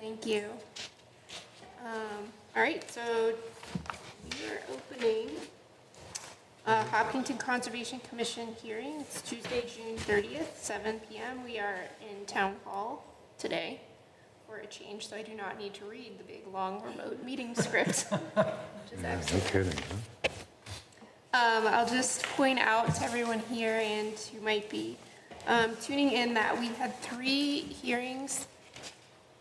Thank you. All right, so we are opening Hopkinton Conservation Commission hearing. It's Tuesday, June 30th, 7 p.m. We are in Town Hall today for a change, so I do not need to read the big, long, remote meeting script, which is excellent. No kidding, huh? I'll just point out to everyone here and who might be tuning in that we had 3 hearings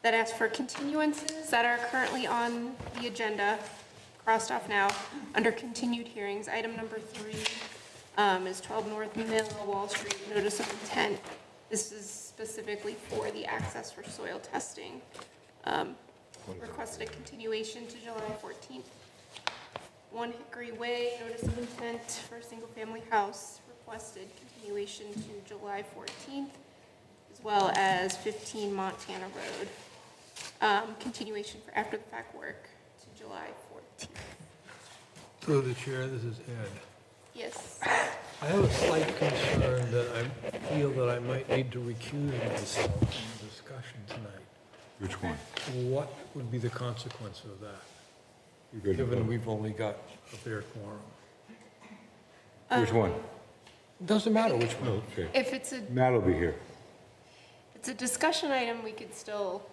that asked for continuances that are currently on the agenda, crossed off now, under continued hearings. Item number 3 is 12 North Mill, Wall Street, notice of intent. This is specifically for the access for soil testing. Requested a continuation to July 14th. 1 Hickory Way, notice of intent for a single-family house, requested continuation to July 14th, as well as 15 Montana Road, continuation for after-the-fact work to July 14th. Through the chair, this is Ed. Yes. I have a slight concern that I feel that I might need to recuse myself from the discussion tonight. Which one? What would be the consequence of that, You good to given vote? we've only got a fair quorum? Which one? It doesn't matter which one. Oh, okay. If it's Matt will be here. a discussion item, we could still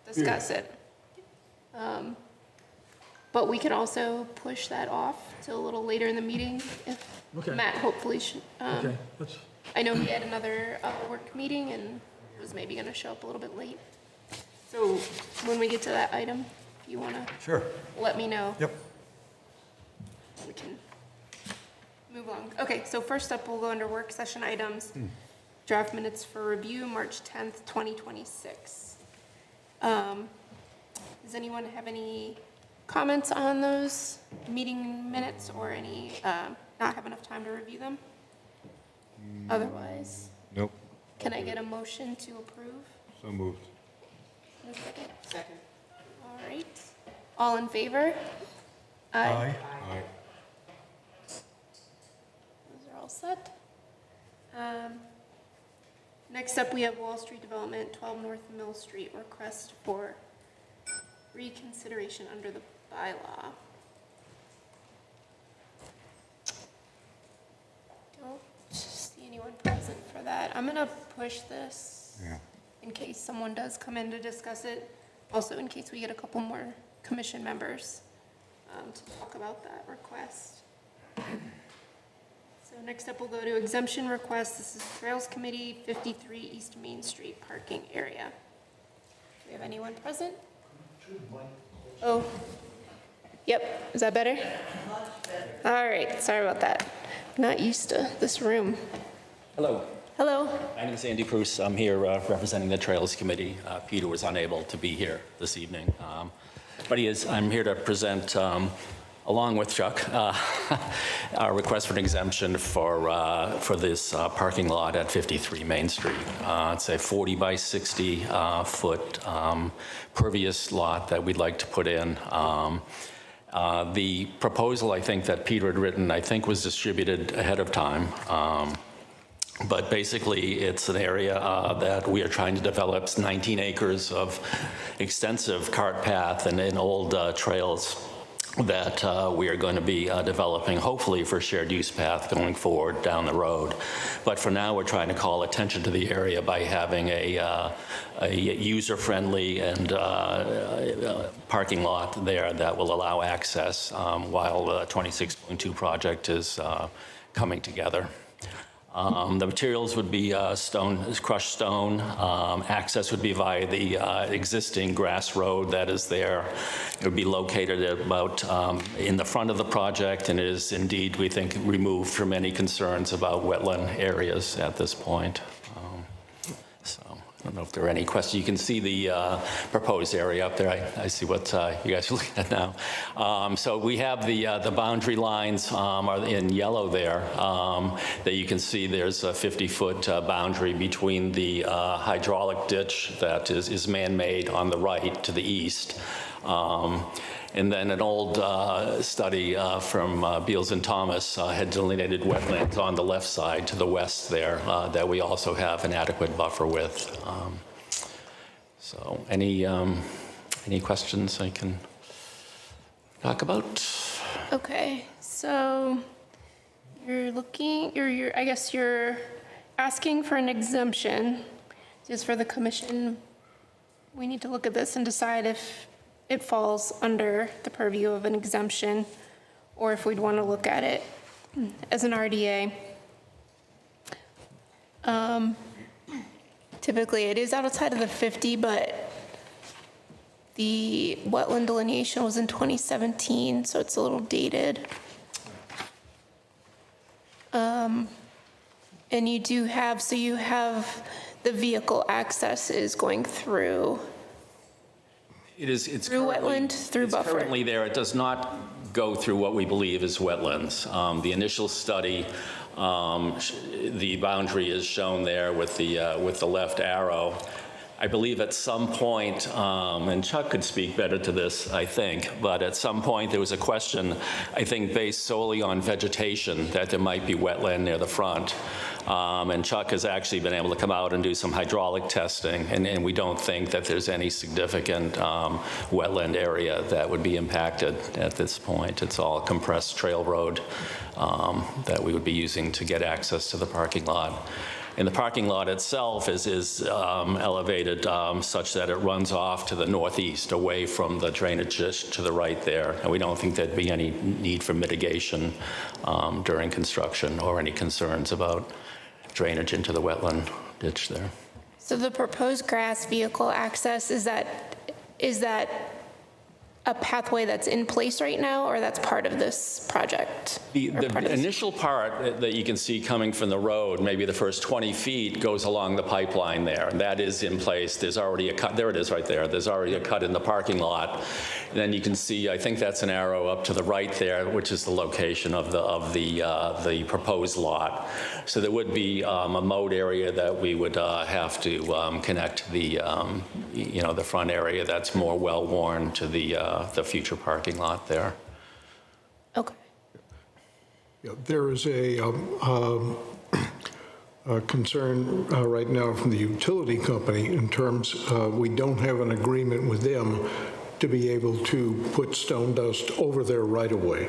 discuss it. But we could also push that off till a little later in the meeting if Okay. Matt hopefully should. Okay, let's, I know he had another work meeting and was maybe going to show up a little bit late. So when we get to that item, if you want to sure. let me know, Yep. we can move on. Okay, so first up, we'll go under work session items. Draft minutes for review, March 10th, 2026. Does anyone have any comments on those meeting minutes or any, not have enough time to review them? Otherwise, Nope. can I get a motion to approve? So moved. A second? Second. All right. All in favor? Aye. Aye. Those are all set. Next up, we have Wall Street Development, 12 North Mill Street, request for reconsideration under the bylaw. Don't see anyone present for that. I'm gonna push this Yeah. in case someone does come in to discuss it. Also, in case we get a couple more commission members to talk about that request. So next up, we'll go to exemption request. This is Trails Committee, 53 East Main Street parking area. Do we have anyone present? Oh, yep, is that better? All right, sorry about that. Not used to this room. Hello, Hello. my name is Andy Pruce. I'm here representing the Trails Committee. Peter was unable to be here this evening, but I'm here to present, along with Chuck, our request for an exemption for this parking lot at 53 Main Street. It's a 40 by 60 foot pervious lot that we'd like to put in. The proposal, I think, that Peter had written, I think was distributed ahead of time. But basically, it's an area that we are trying to develop. It's 19 acres of extensive cart path and old trails that we are going to be developing, hopefully for shared use path going forward down the road. But for now, we're trying to call attention to the area by having a user-friendly and parking lot there that will allow access while the 26.2 project is coming together. The materials would be crushed stone. Access would be via the existing grass road that is there. It would be located at about in the front of the project, and it is indeed, we think, removed from any concerns about wetland areas at this point. So I don't know if there are any questions. You can see the proposed area up there. I see what you guys are looking at now. So we have the boundary lines are in yellow there. That you can see there's a 50-foot boundary between the hydraulic ditch that is man-made on the right to the east. And then an old study from Beals and Thomas had delineated wetlands on the left side to the west there that we also have an adequate buffer with. So any questions I can talk about? Okay, so I guess you're asking for an exemption. Just for the commission, we need to look at this and decide if it falls under the purview of an exemption or if we'd want to look at it as an RDA. Typically, it is outside of the 50, but the wetland delineation was in 2017, so it's a little dated. And you do have, so you have the vehicle access is going through, It's Through currently- wetland, through it's buffer. currently there. It does not go through what we believe is wetlands. The initial study, the boundary is shown there with the left arrow. I believe at some point, and Chuck could speak better to this, I think, but at some point there was a question, I think based solely on vegetation, that there might be wetland near the front. And Chuck has actually been able to come out and do some hydraulic testing, and we don't think that there's any significant wetland area that would be impacted at this point. It's all compressed trail road that we would be using to get access to the parking lot. And the parking lot itself is elevated such that it runs off to the northeast, away from the drainage ditch to the right there. And we don't think there'd be any need for mitigation during construction or any concerns about drainage into the wetland ditch there. so the proposed grass vehicle access, is that a pathway that's in place right now, or that's part of this project? The Or part of this- initial part that you can see coming from the road, maybe the first 20 feet, goes along the pipeline there, and that is in place. There's already a cut, there it is right there. There's already a cut in the parking lot. And then you can see, I think that's an arrow up to the right there, which is the location of the proposed lot. So there would be a moat area that we would have to connect the, the front area that's more well-worn to the future parking lot there. Okay. Yeah, there is a concern right now from the utility company in terms, we don't have an agreement with them to be able to put stone dust over their right-of-way.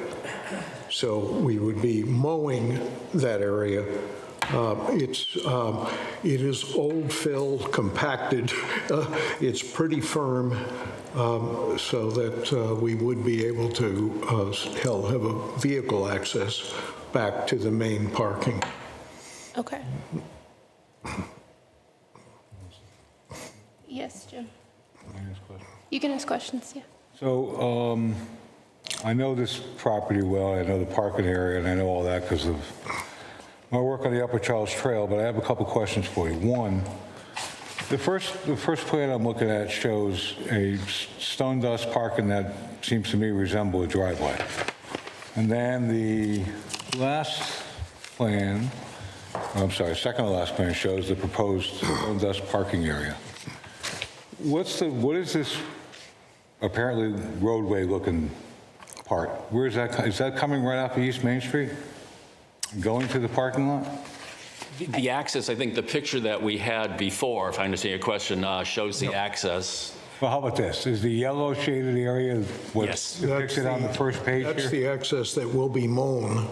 So we would be mowing that area. It is old fill, compacted. It's pretty firm, so that we would be able to have a vehicle access back to the main parking. Okay. Yes, Jim? You can ask questions, yeah. So I know this property well, I know the parking area, and I know all that because of my work on the Upper Charles Trail, but I have a couple questions for you. One, the first plan I'm looking at shows a stone dust parking that seems to me resemble a driveway. And then the last plan, second to last plan shows the proposed stone dust parking area. What is this apparently roadway looking part? Where is that? Is that coming right off of East Main Street? Going to the parking lot? The access, I think the picture that we had before, if I understand your question, shows the access. Well, how about this? Is the yellow shaded area what's Yes. depicted on the first page That's here? the access that will be mown.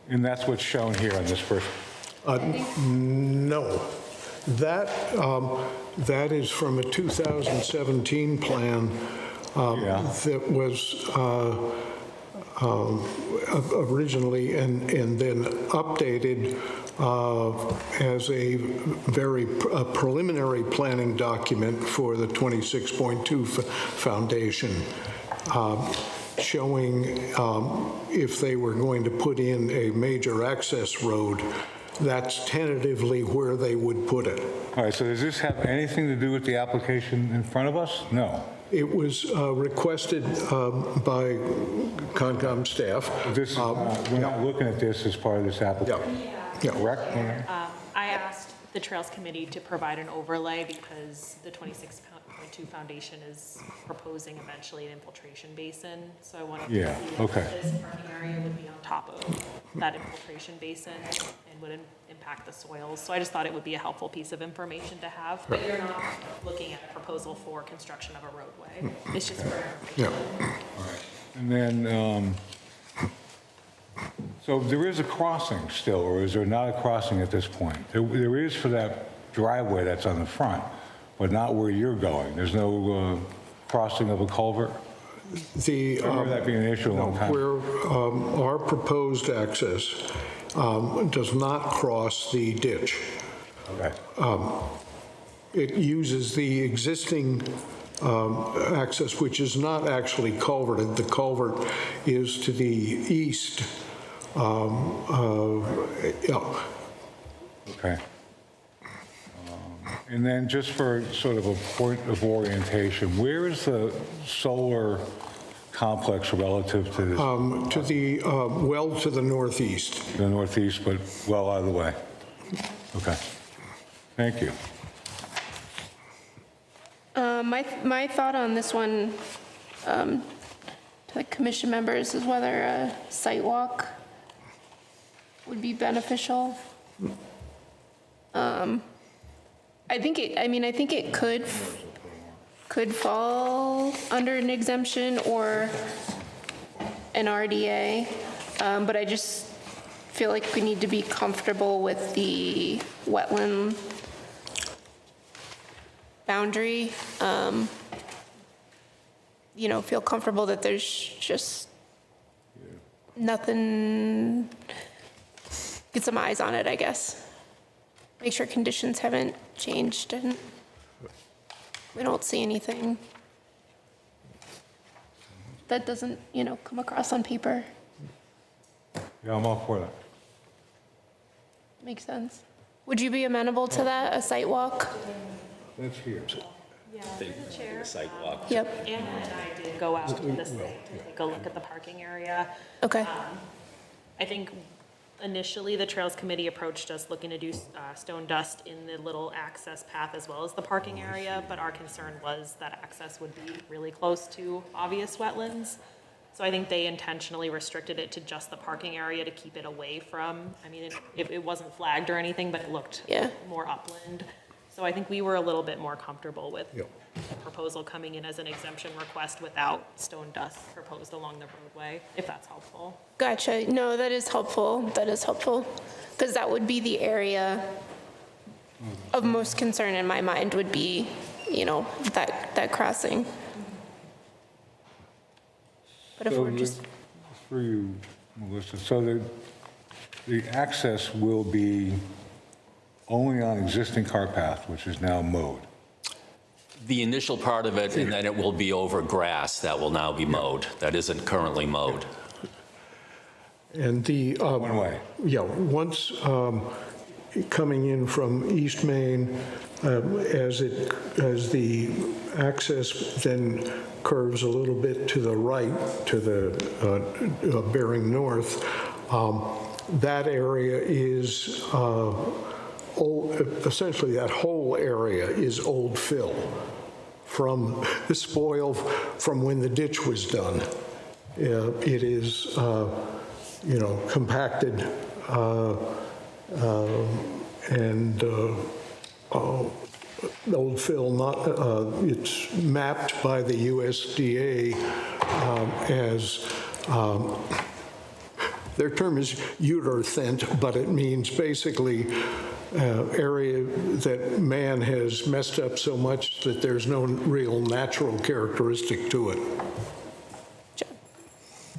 And that's what's shown here on this first. No. That is from a 2017 plan Yeah. that was originally and then updated as a very preliminary planning document for the 26.2 foundation, showing if they were going to put in a major access road, that's tentatively where they would put it. All right, so does this have anything to do with the application in front of us? No. It was requested by Concom staff. This, we're not looking at this as part of this application, Yeah. correct? I asked the Trails Committee to provide an overlay because the 26.2 Foundation is proposing eventually an infiltration basin. So I wanted to see Yeah, if okay. this parking area would be on top of. that infiltration basin and would impact the soils. So I just thought it would be a helpful piece of information to have. But you're not looking at a proposal for construction of a roadway. It's just for information. Yeah. And then, so there is a crossing still, or is there not a crossing at this point? There is for that driveway that's on the front, but not where you're going. There's no crossing of a culvert? The, I remember that being an issue a long time. where our proposed access does not cross the ditch. Okay. It uses the existing access, which is not actually culverted. The culvert is to the east. Yeah. Okay. And then just for sort of a point of orientation, where is the solar complex relative to this, To the, well to the northeast. the northeast, but well out of the way? Okay. Thank you. My thought on this one, to the commission members, is whether a site walk would be beneficial. I think it could fall under an exemption or an RDA, but I just feel like we need to be comfortable with the wetland boundary. Feel comfortable that there's just nothing, get some eyes on it, I guess. Make sure conditions haven't changed and we don't see anything that doesn't, come across on paper. Yeah, I'm all for that. Makes sense. Would you be amenable to that, a site walk? That's here. Sidewalk. Yep, Anna and I did go out to the site to take a look at the parking area. okay. I think initially the Trails Committee approached us looking to do stone dust in the little access path as well as the parking area, but our concern was that access would be really close to obvious wetlands. So I think they intentionally restricted it to just the parking area to keep it away from, it wasn't flagged or anything, but it looked Yeah. more upland. So I think we were a little bit more comfortable with Yep. the proposal coming in as an exemption request without stone dust proposed along the roadway, if that's helpful. Gotcha. No, that is helpful. That is helpful. Because that would be the area of most concern in my mind would be, that crossing. But if So we're just, For you, Melissa, so the access will be only on existing cart path, which is now mowed? The initial part of it, and then it will be over grass that will now be mowed, that isn't currently mowed. And the, One way? yeah, once coming in from East Main, as the access then curves a little bit to the right, to the bearing north, that area is essentially that whole area is old fill from spoil from when the ditch was done. It is, compacted and old fill, it's mapped by the USDA as, their term is uterthent, but it means basically area that man has messed up so much that there's no real natural characteristic to it.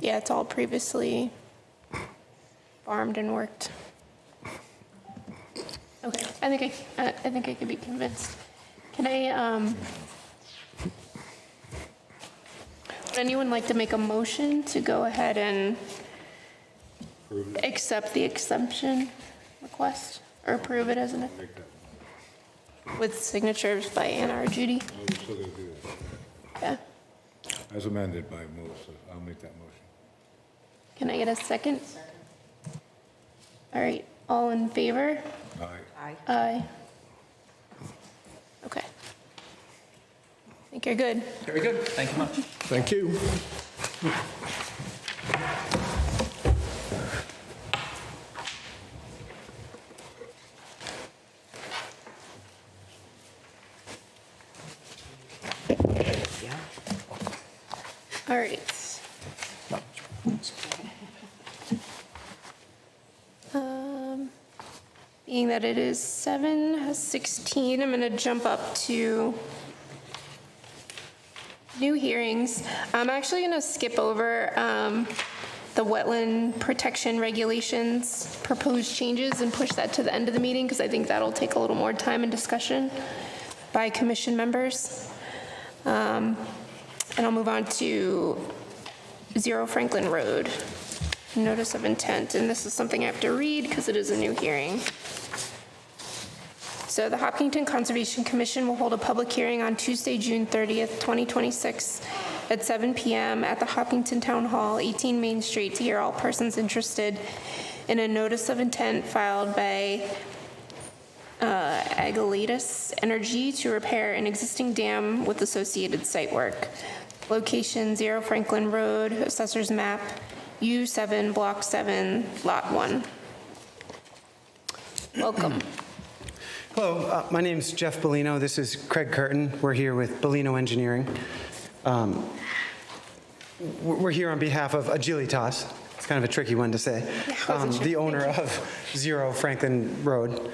yeah, it's all previously farmed and worked. Okay, I think I could be convinced. Can would anyone like to make a motion to go ahead and accept the exemption request or approve it as an, with signatures by Anna or Judy? We're still going to do that. Yeah. As amended by Melissa. I'll make that motion. Can I get a second? All right, all in favor? Aye. Aye. Okay. I think you're good. Very good, thank you much. Thank you. All right. Being that it is 7:16, I'm going to jump up to new hearings. I'm actually going to skip over the wetland protection regulations proposed changes and push that to the end of the meeting because I think that'll take a little more time and discussion by commission members. And I'll move on to 0 Franklin Road, notice of intent. And this is something I have to read because it is a new hearing. So the Hopkinton Conservation Commission will hold a public hearing on Tuesday, June 30th, 2026 at 7 p.m. at the Hopkinton Town Hall, 18 Main Street, to hear all persons interested in a notice of intent filed by Agalatus Energy to repair an existing dam with associated site work. Location 0 Franklin Road, Assessor's Map, U7, Block 7, Lot 1. Welcome. Hello, my name's Jeff Bellino. This is Craig Curtin. We're here with Bellino Engineering. We're here on behalf of Agilitas. It's kind of a tricky one to say. The owner of 0 Franklin Road.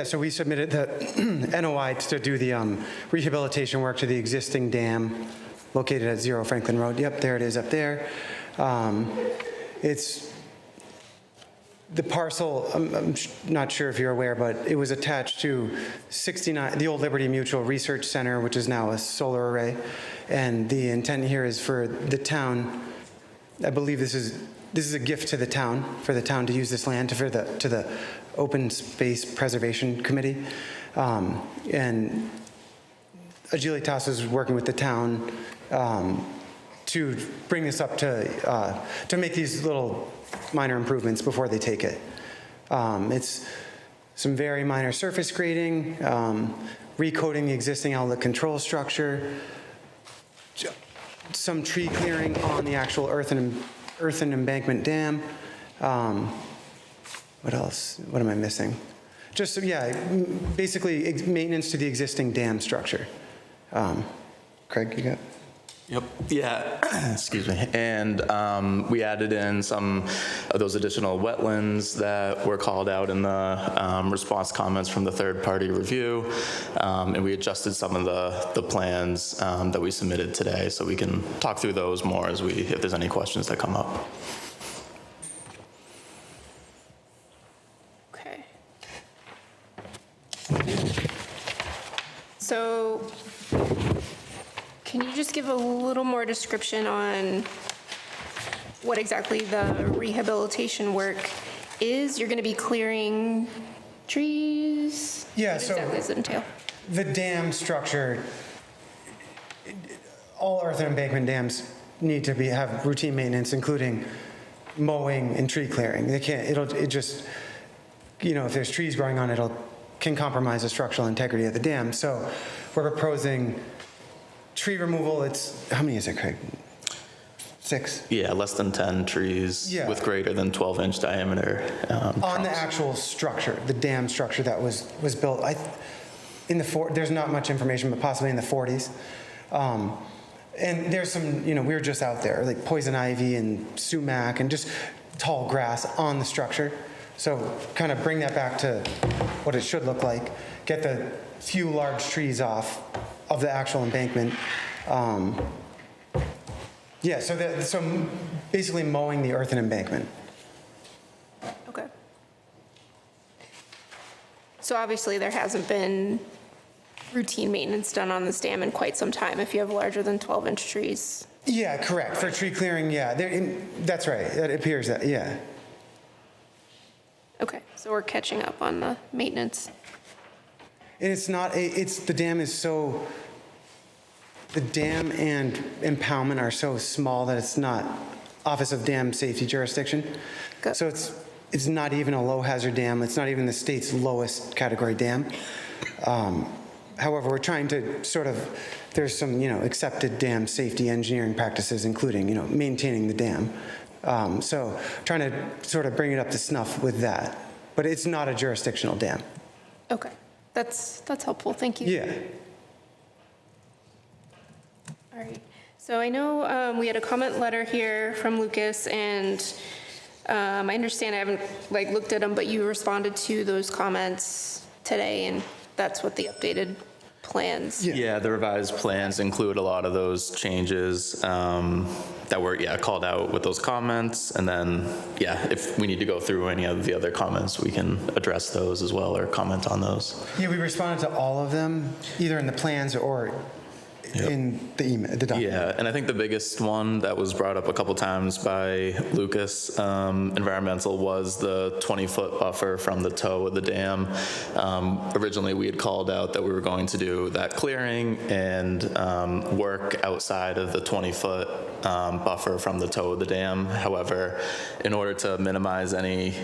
So we submitted the NOI to do the rehabilitation work to the existing dam located at 0 Franklin Road. Yep, there it is up there. It's the parcel, I'm not sure if you're aware, but it was attached to 69, the old Liberty Mutual Research Center, which is now a solar array. And the intent here is for the town, I believe this is a gift to the town, for the town to use this land to the Open Space Preservation Committee. And Agilitas is working with the town to bring this up to make these little minor improvements before they take it. It's some very minor surface grading, recoding the existing outlet control structure, some tree clearing on the actual earthen embankment dam. What else? What am I missing? Just, basically maintenance to the existing dam structure. Craig, you got? Yep. Yeah. Excuse me. And we added in some of those additional wetlands that were called out in the response comments from the third-party review, and we adjusted some of the plans that we submitted today, so we can talk through those more if there's any questions that come up. Okay. So, can you just give a little more description on what exactly the rehabilitation work is? You're going to be clearing trees? Yeah, What so- exactly does it entail? The dam structure, all earthen embankment dams need to have routine maintenance, including mowing and tree clearing. They can't, it just, if there's trees growing on it, can compromise the structural integrity of the dam. So we're proposing tree removal. How many is it, Craig? 6? Yeah, less than 10 trees Yeah. with greater than 12-inch diameter. On the trunks. actual structure, the dam structure that was built, there's not much information, but possibly in the 40s. And there's some, we were just out there, like poison ivy and sumac and just tall grass on the structure. So kind of bring that back to what it should look like, get the few large trees off of the actual embankment. So basically mowing the earthen embankment. Okay. So obviously there hasn't been routine maintenance done on this dam in quite some time if you have larger than 12-inch trees. Yeah, correct. For tree clearing, yeah. That's right. It appears that, yeah. Okay, so we're catching up on the maintenance. And the dam and impoundment are so small that it's not Office of Dam Safety jurisdiction. Good. So it's not even a low hazard dam. It's not even the state's lowest category dam. However, we're trying to there's some, accepted dam safety engineering practices, including, maintaining the dam. So trying to sort of bring it up to snuff with that. But it's not a jurisdictional dam. Okay, that's helpful, thank you. Yeah. All right, So I know we had a comment letter here from Lucas, and I understand I haven't looked at them, but you responded to those comments today, and that's what the updated plans. Yeah, the revised plans include a lot of those changes that were, called out with those comments. And then, if we need to go through any of the other comments, we can address those as well or comment on those. Yeah, we responded to all of them, either in the plans or in the email, the document. Yeah, and I think the biggest one that was brought up a couple times by Lucas Environmental was the 20-foot buffer from the toe of the dam. Originally, we had called out that we were going to do that clearing and work outside of the 20-foot buffer from the toe of the dam. However, in order to minimize any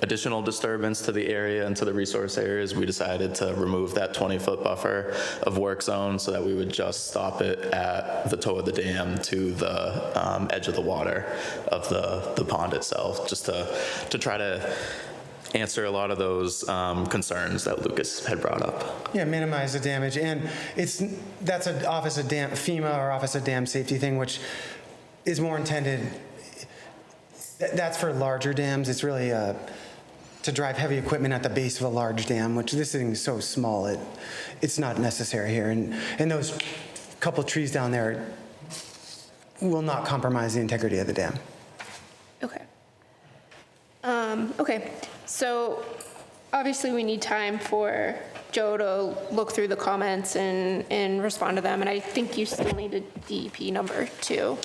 additional disturbance to the area and to the resource areas, we decided to remove that 20-foot buffer of work zone so that we would just stop it at the toe of the dam to the edge of the water of the pond itself, just to try to answer a lot of those concerns that Lucas had brought up. Yeah, minimize the damage, and that's an Office of Dam, FEMA or Office of Dam Safety thing, which is more intended, that's for larger dams. It's really to drive heavy equipment at the base of a large dam, which this thing is so small, it's not necessary here. And those couple trees down there will not compromise the integrity of the dam. Okay. Okay, so obviously we need time for Joe to look through the comments and respond to them, and I think you still need a DEP number too.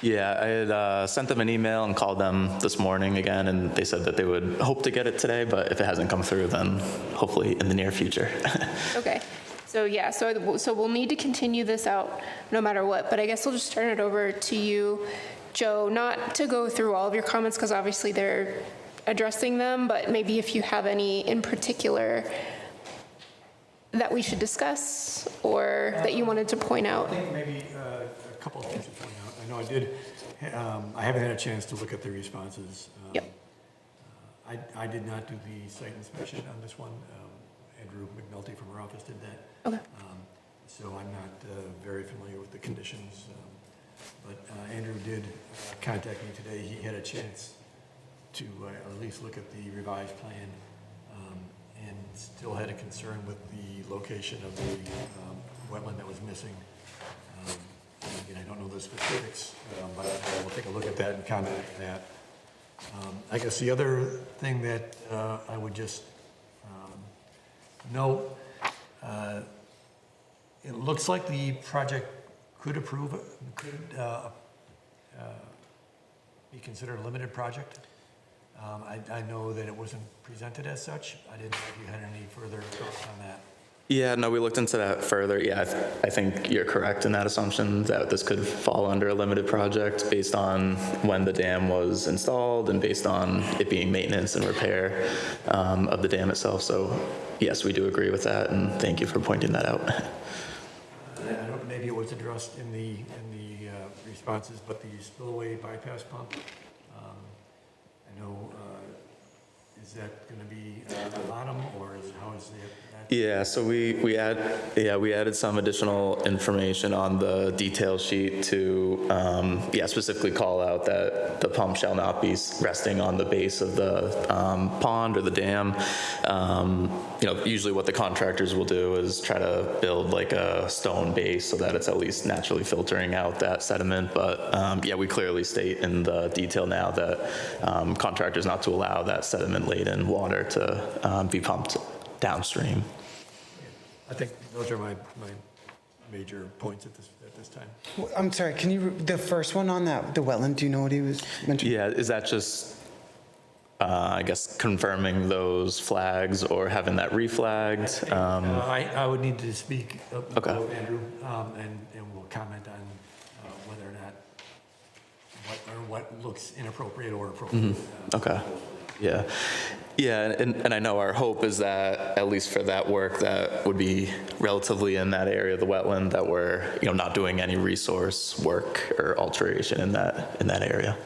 Yeah, I had sent them an email and called them this morning again, and they said that they would hope to get it today, but if it hasn't come through, then hopefully in the near future. Okay, so so we'll need to continue this out no matter what, but I guess we'll just turn it over to you, Joe, not to go through all of your comments, because obviously they're addressing them, but maybe if you have any in particular that we should discuss or that you wanted to point out. I think maybe a couple of things to point out. I know I haven't had a chance to look at the responses. Yep. I did not do the site inspection on this one. Andrew McNulty from our office did that. Okay. So I'm not very familiar with the conditions. But Andrew did contact me today. He had a chance to at least look at the revised plan and still had a concern with the location of the wetland that was missing. Again, I don't know the specifics, but we'll take a look at that and comment on that. I guess the other thing that I would just note, it looks like the project could be considered a limited project. I know that it wasn't presented as such. I didn't know if you had any further thoughts on that. Yeah, no, we looked into that further. Yeah, I think you're correct in that assumption that this could fall under a limited project based on when the dam was installed and based on it being maintenance and repair of the dam itself. So yes, we do agree with that, and thank you for pointing that out. Maybe it was addressed in the responses, but the spillway bypass pump, I know, is that going to be at the bottom, or how is it? Yeah, so we added some additional information on the detail sheet to specifically call out that the pump shall not be resting on the base of the pond or the dam. Usually what the contractors will do is try to build like a stone base so that it's at least naturally filtering out that sediment. But we clearly state in the detail now that contractors not to allow that sediment-laden water to be pumped downstream. I think those are my major points at this time. I'm sorry, can you, the first one on that, the wetland, do you know what he was mentioning? Yeah, is that just, I guess, confirming those flags or having that reflagged? I would need to speak with Okay. Andrew, and we'll comment on whether or not what looks inappropriate or appropriate. Okay, yeah. Yeah, and I know our hope is that, at least for that work, that would be relatively in that area of the wetland, that we're, not doing any resource work or alteration in that area.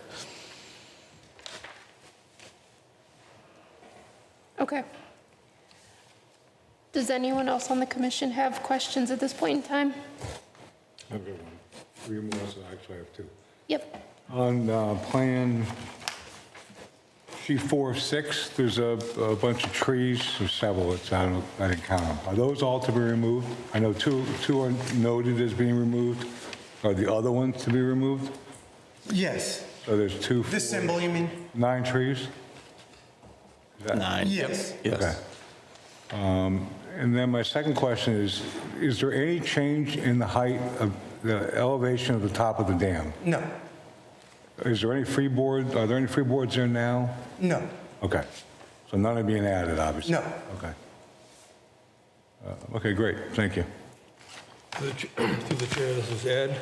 Okay. Does anyone else on the commission have questions at this point in time? Three more, so actually I have two. Yep. On plan sheet 4-6, there's a bunch of trees, there's several, I didn't count them. Are those all to be removed? I know two are noted as being removed. Are the other ones to be removed? Yes. So there's two, This symbol, you mean? 9 trees? Is that- 9. Yes. Okay. And then my second question is there any change in the height of the elevation of the top of the dam? No. Is there any freeboard, are there any freeboards there now? No. Okay. So none are being added, obviously? No. Okay. Okay, great, thank you. Through the chair, this is Ed.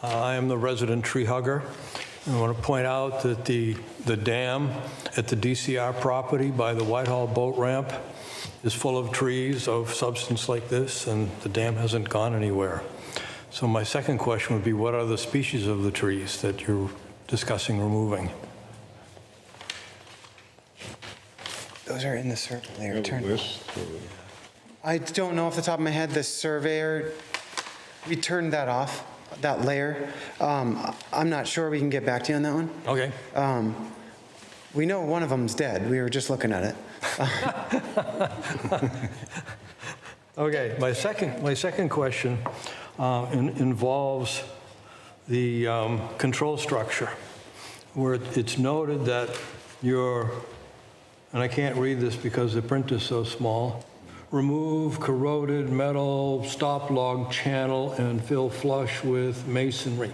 I am the resident tree hugger. I want to point out that the dam at the DCR property by the Whitehall boat ramp is full of trees of substance like this, and the dam hasn't gone anywhere. So my second question would be, what are the species of the trees that you're discussing removing? Those are in the survey. Have a Turn. list? I don't know off the top of my head, the surveyor, we turned that off, that layer. I'm not sure, we can get back to you on that one. Okay. We know one of them's dead, we were just looking at it. Okay, my second question involves the control structure, where it's noted that your, and I can't read this because the print is so small, remove corroded metal stop log channel and fill flush with masonry.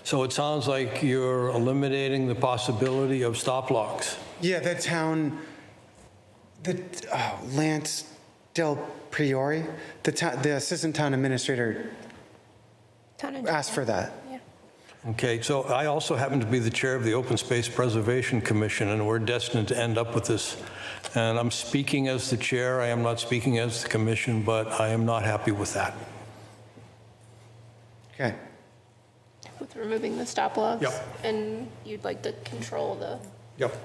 So it sounds like you're eliminating the possibility of stop logs. Yeah, the town, Lance Del Priori, the assistant town administrator asked for that. Yeah. Okay, so I also happen to be the chair of the Open Space Preservation Commission, and we're destined to end up with this. And I'm speaking as the chair, I am not speaking as the commission, but I am not happy with that. Okay. With removing the stop logs? Yep. And you'd like to control the, Yep.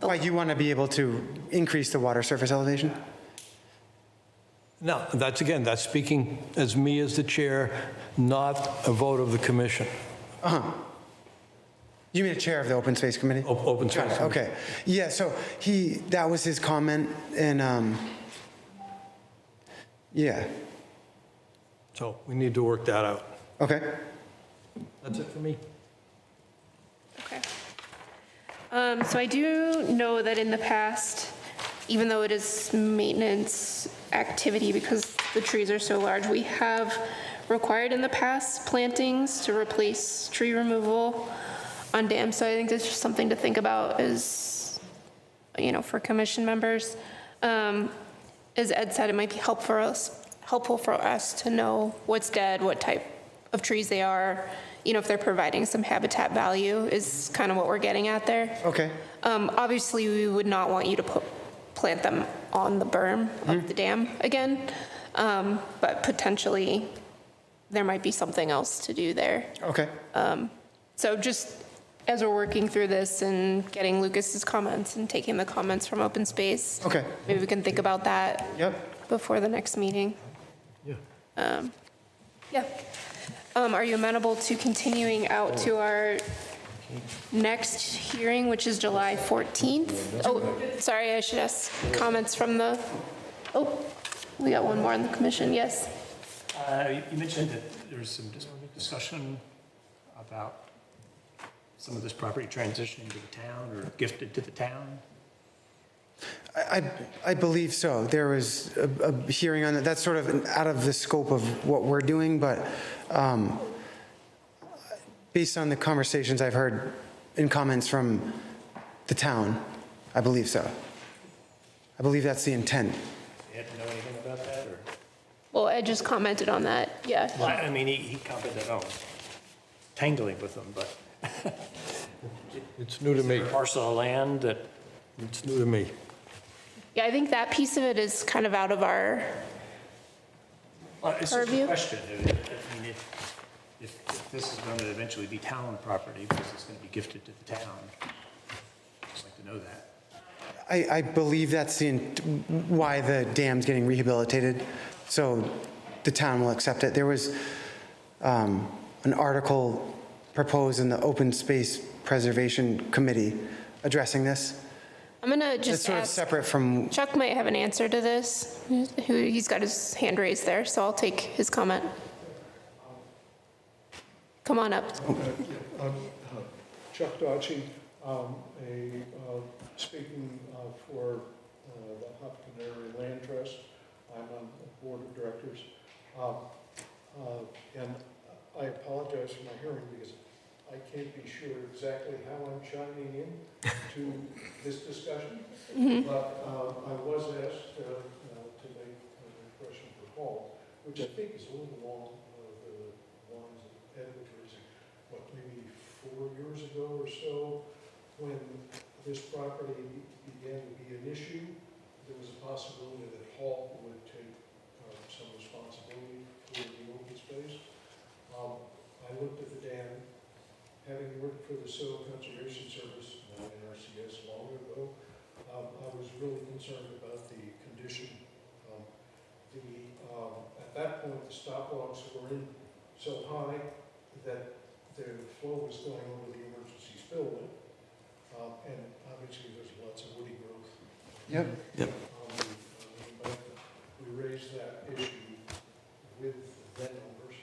Why, you want to be able to increase the water surface elevation? Now, that's speaking as me as the chair, not a vote of the commission. You mean a chair of the Open Space Committee? Open Got Space. it, okay. Yeah, so that was his comment, and, yeah, So we need to work that out. okay. That's it for me. okay. So I do know that in the past, even though it is maintenance activity because the trees are so large, we have required in the past plantings to replace tree removal on dams. So I think that's just something to think about as, for commission members. As Ed said, it might be helpful for us to know what's dead, what type of trees they are, if they're providing some habitat value is kind of what we're getting at there. Okay. Obviously, we would not want you to plant them on the berm of the dam again, but potentially there might be something else to do there. Okay. So just as we're working through this and getting Lucas's comments and taking the comments from open space. Okay. Maybe we can think about that. Yep. Before the next meeting. Yeah. Yeah. Are you amenable to continuing out to our next hearing, which is July 14th? Oh, sorry, I should ask comments from we got one more on the commission, yes. You mentioned that there was some discussion about some of this property transitioning to the town or gifted to the town. I believe so. There was a hearing on that. That's sort of out of the scope of what we're doing, but based on the conversations I've heard in comments from the town, I believe so. I believe that's the intent. You had to know anything about that, or? Well, Ed just commented on that, yeah. Well, I mean, he commented on tangling with them, but It's new to me. parcel of land that, It's new to me. Yeah, I think that piece of it is kind of out of our, well, it's just Purview? a question. I mean, if this is going to eventually be town property, because it's going to be gifted to the town, I'd just like to know that. I believe that's why the dam's getting rehabilitated, so the town will accept it. There was an article proposed in the Open Space Preservation Committee addressing this? I'm gonna It's just sort of ask, separate from, Chuck might have an answer to this. He's got his hand raised there, so I'll take his comment. Come on up. Chuck Dodgy, speaking for the Hopkins Area Land Trust. I'm on the board of directors. And I apologize for my hearing because I can't be sure exactly how I'm chiming in to this discussion. But I was asked to make an impression for Paul, which I think is a little along the lines of Ed was raising, maybe 4 years ago or so, when this property began to be an issue, there was a possibility that Hall would take some responsibility for the open space. I looked at the dam, having worked for the Soil Conservation Service, now NRCS, long ago. I was really concerned about the condition. At that point, the stop logs were in so high that the flow was going over the emergency spillway. And obviously, there's lots of woody growth. Yep. On the embankment. We raised that issue with the then owners.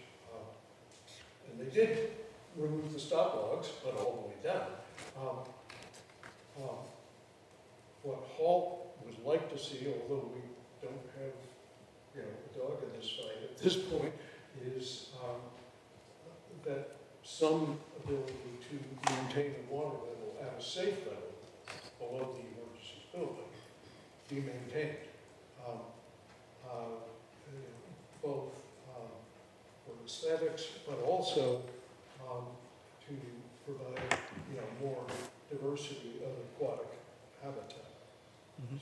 And they did remove the stop logs, but all the way down. What Hall would like to see, although we don't have, a dog in this fight at this point, is that some ability to maintain the water level at a safe level below the emergency spillway be maintained. Both for aesthetics, but also to provide, more diversity of aquatic habitat.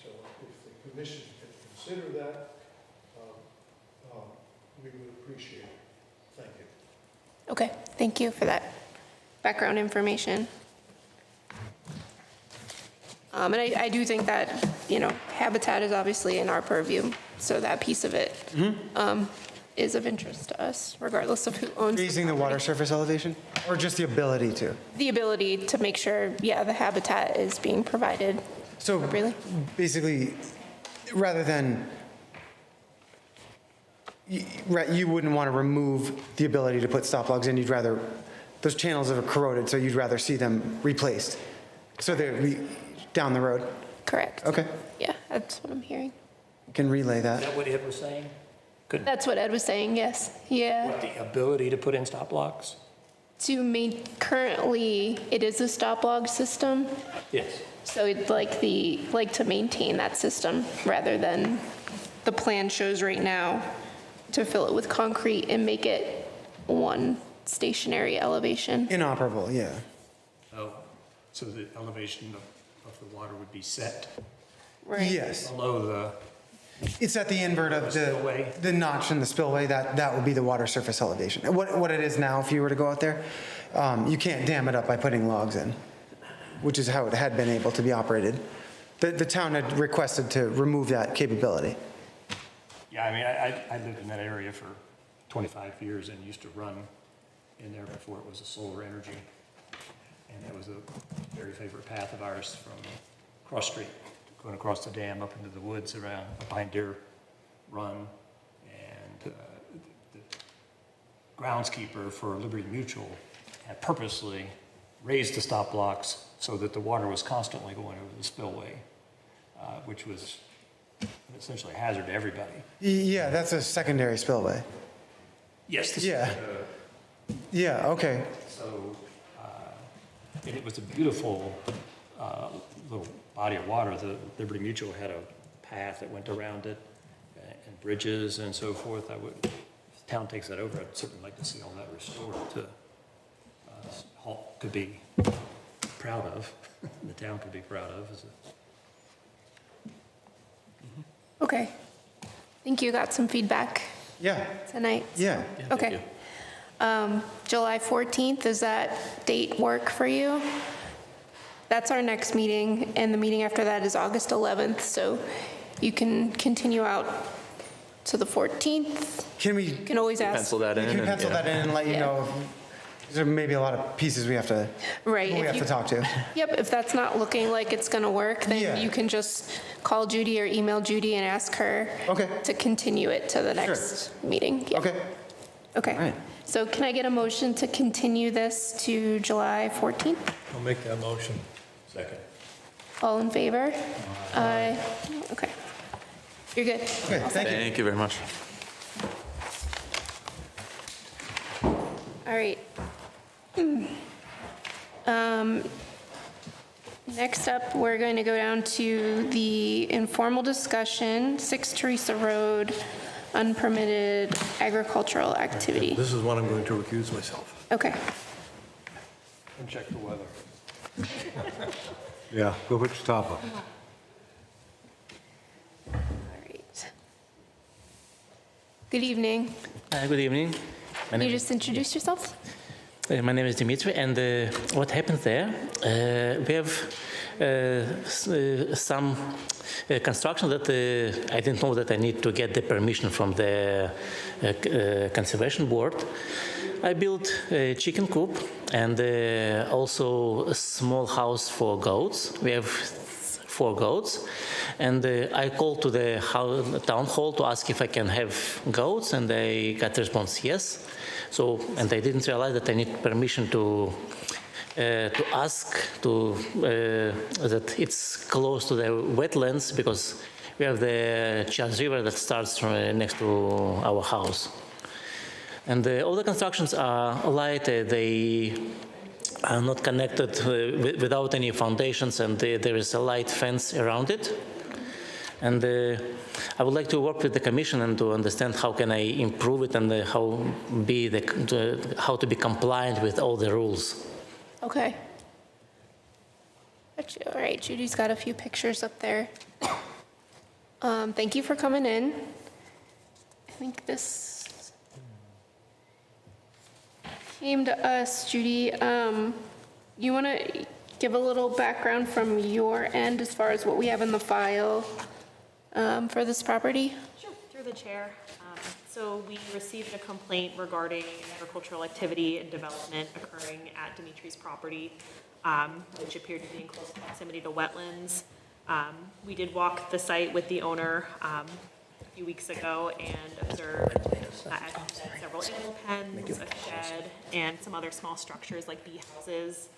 So if the commission can consider that, we would appreciate it. Thank you. Okay, thank you for that background information. And I do think that, habitat is obviously in our purview, so that piece of it is of interest to us, regardless of who owns the raising the water property. surface elevation, or just the ability to? The ability to make sure, the habitat is being provided So appropriately. basically, rather than, you wouldn't want to remove the ability to put stop logs in, you'd rather, those channels are corroded, so you'd rather see them replaced. So they're down the road. Correct. Okay, Yeah, that's what I'm hearing. can relay Is that. that what Ed was saying? Could, That's what Ed was saying, yes. Yeah. what, the ability to put in stop blocks? Currently, it is a stop log system, Yes. so it'd like to maintain that system rather than the plan shows right now to fill it with concrete and make it one stationary elevation. Inoperable, yeah. Oh, so the elevation of the water would be set Right. Yes, below the, it's at the invert of Spillway. the notch in the spillway, that would be the water surface elevation. What it is now, if you were to go out there, you can't dam it up by putting logs in, which is how it had been able to be operated. The town had requested to remove that capability. yeah, I lived in that area for 25 years and used to run in there before it was a solar energy. And that was a very favorite path of ours from Cross Street, going across the dam up into the woods around behind Deer Run. And the groundskeeper for Liberty Mutual had purposely raised the stop blocks so that the water was constantly going over the spillway, which was essentially a hazard to everybody. Yeah, that's a secondary spillway. Yes. Yeah. Yeah, okay. So, and it was a beautiful little body of water. The Liberty Mutual had a path that went around it and bridges and so forth. If the town takes that over, I'd certainly like to see all that restored to, Hall could be proud of, the town could be proud of. Okay. Think you got some feedback Yeah, tonight? yeah. Okay. July 14th, does that date work for you? That's our next meeting, and the meeting after that is August 11th, so you can continue out to the 14th. Can we, You can always ask. Pencil that in. can we and- pencil yeah. that in and let you Yeah. know? There may be a lot of pieces we have to, Right. we if have you- to talk to. Yep, if that's not looking like it's going to work, Yeah. then you can just call Judy or email Judy and ask her Okay. to continue it to the next meeting. Yep. Okay. Okay. right. So can I get a motion to continue this to July 14th? I'll make that motion. Second. All in favor? Aye. Okay. You're good. Okay, thank you. Thank you very much. All right. Next up, we're going to go down to the informal discussion, 6 Teresa Road, unpermitted agricultural activity. This is one I'm going to recuse myself. Okay. And check the weather. Yeah, go put your top up. All right. Good evening. Good evening. Can you just introduce yourself? My name is Dimitri, and what happened there? We have some construction that I didn't know that I need to get the permission from the conservation board. I built a chicken coop and also a small house for goats. We have 4 goats, and I called to the town hall to ask if I can have goats, and I got the response yes. So, and I didn't realize that I need permission to ask to that it's close to the wetlands, because we have the Charles River that starts from next to our house. And all the constructions are light. They are not connected without any foundations, and there is a light fence around it. And I would like to work with the commission and to understand how can I improve it, and how to be compliant with all the rules. Okay. All right, Judy's got a few pictures up there. Thank you for coming in. I think this came to us, Judy. You want to give a little background from your end as far as what we have in the file for this property? Sure, through the chair. So we received a complaint regarding agricultural activity and development occurring at Dimitri's property, which appeared to be in close proximity to wetlands. We did walk the site with the owner a few weeks ago and observed several animal pens, a shed, and some other small structures like bee houses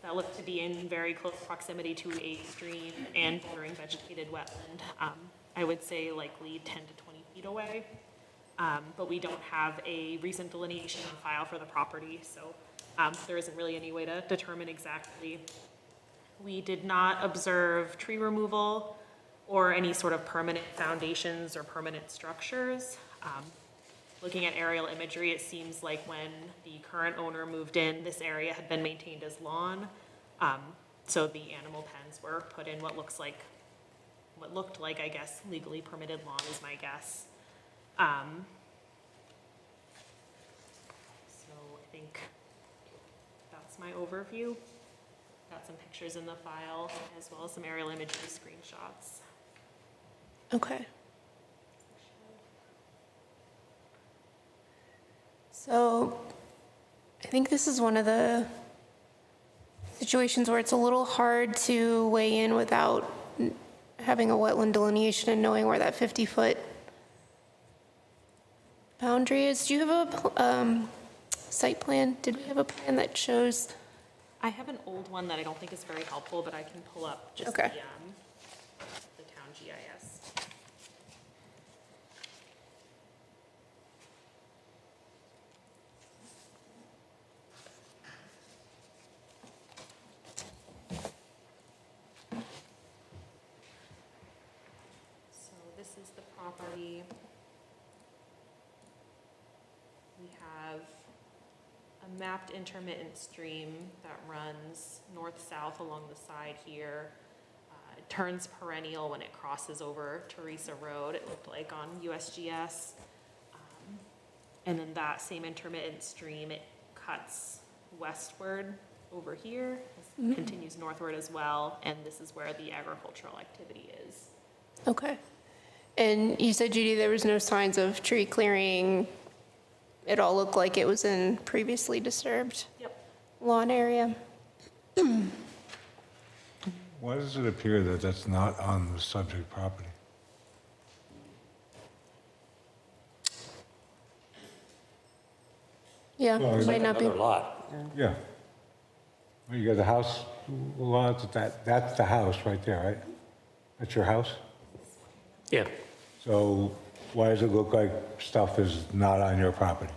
that look to be in very close proximity to a stream and bordering vegetated wetland. I would say likely 10 to 20 feet away. But we don't have a recent delineation on file for the property, so there isn't really any way to determine exactly. We did not observe tree removal or any sort of permanent foundations or permanent structures. Looking at aerial imagery, it seems like when the current owner moved in, this area had been maintained as lawn. So the animal pens were put in what looked like, I guess, legally permitted lawn is my guess. So I think that's my overview. Got some pictures in the file as well as some aerial imagery screenshots. Okay. So I think this is one of the situations where it's a little hard to weigh in without having a wetland delineation and knowing where that 50-foot boundary is. Do you have a site plan? Did we have a plan that shows? I have an old one that I don't think is very helpful, but I can pull up just Okay. the town GIS. So this is the property. We have a mapped intermittent stream that runs north-south along the side here. It turns perennial when it crosses over Teresa Road, it looked like on USGS. And then that same intermittent stream, it cuts westward over here, continues northward as well, and this is where the agricultural activity is. Okay. And you said, Judy, there was no signs of tree clearing. It all looked like it was in previously disturbed. Yep. lawn area. Why does it appear that that's not on the subject property? Yeah, Well, might not be. Another lot. Yeah. Well, you got the house, well, that's the house right there, right? That's your house? Yeah. So why does it look like stuff is not on your property?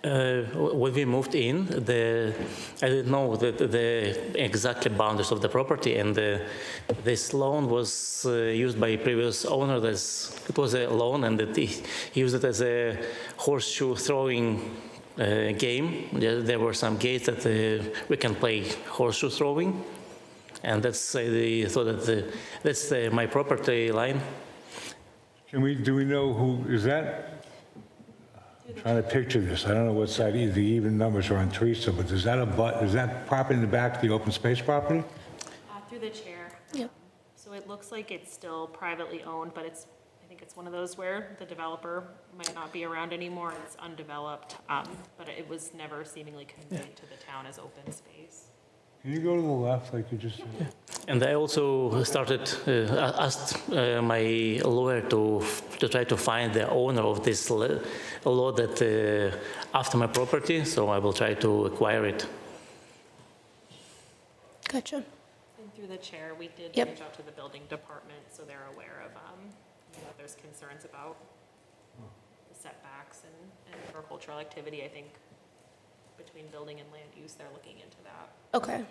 When we moved in, I didn't know the exact boundaries of the property, and this lawn was used by previous owner. It was a lawn, and he used it as a horseshoe throwing game. There were some gates that we can play horseshoe throwing, and that's they thought that that's my property line. Do we know who, is that? I'm trying to picture this. I don't know what side, the even numbers are on Teresa, but is that property in the back, the open space property? Through the chair. Yep. So it looks like it's still privately owned, but I think it's one of those where the developer might not be around anymore, and it's undeveloped, but it was never seemingly conveyed to the town as open space. Can you go to the left like you just said? And I also asked my lawyer to try to find the owner of this lot that after my property, so I will try to acquire it. Gotcha. And through the chair, we did Yep. reach out to the building department, so they're aware of, there's concerns about the setbacks and agricultural activity. I think between building and land use, they're looking into that. Okay.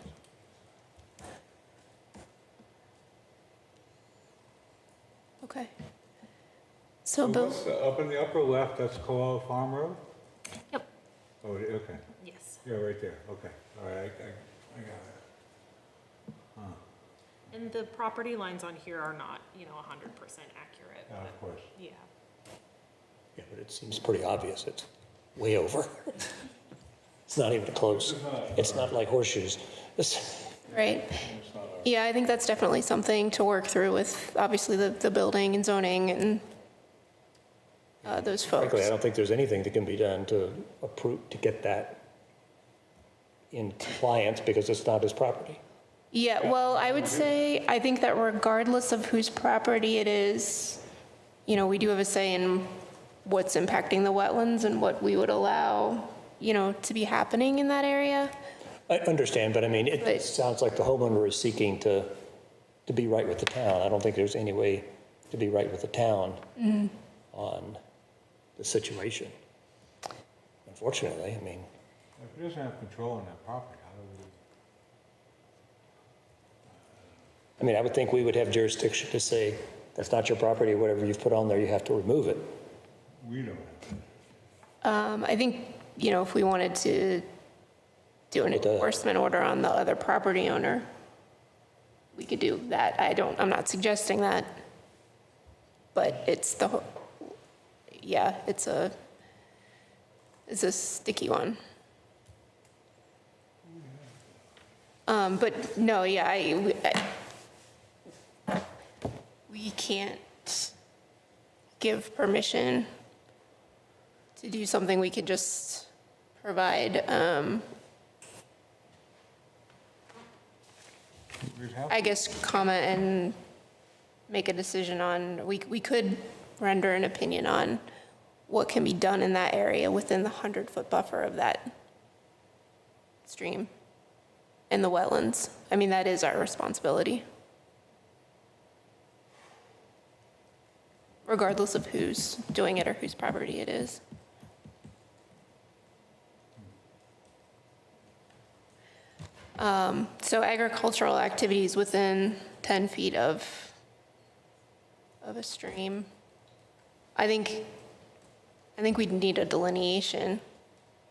Okay. So Bill, Up in the upper left, that's Koala Farm Road? Yep. Oh, okay. Yes. Yeah, right there, okay. All right, I got it. And the property lines on here are not, 100% accurate. Yeah, of course. Yeah. Yeah, but it seems pretty obvious. It's way over. It's not even close. It's not like horseshoes. right. Yeah, I think that's definitely something to work through with, obviously, the building and zoning and those folks. Frankly, I don't think there's anything that can be done to approve, to get that in compliance because it's not his property. Yeah, well, I would say, I think that regardless of whose property it is, we do have a say in what's impacting the wetlands and what we would allow, to be happening in that area. I understand, but I mean, But- it sounds like the homeowner is seeking to be right with the town. I don't think there's any way to be right with the town on the situation. Unfortunately, I mean, If he doesn't have control on that property, how do we? I would think we would have jurisdiction to say, that's not your property, whatever you've put on there, you have to remove it. We don't have. I think, if we wanted to do an enforcement order on the other property owner, we could do that. I'm not suggesting that, but it's a sticky one. But no, we can't give permission to do something. We could just provide, I guess, comment and make a decision on, we could render an opinion on what can be done in that area within the 100-foot buffer of that stream and the wetlands. I mean, that is our responsibility, regardless of who's doing it or whose property it is. So agricultural activities within 10 feet of a stream. I think we'd need a delineation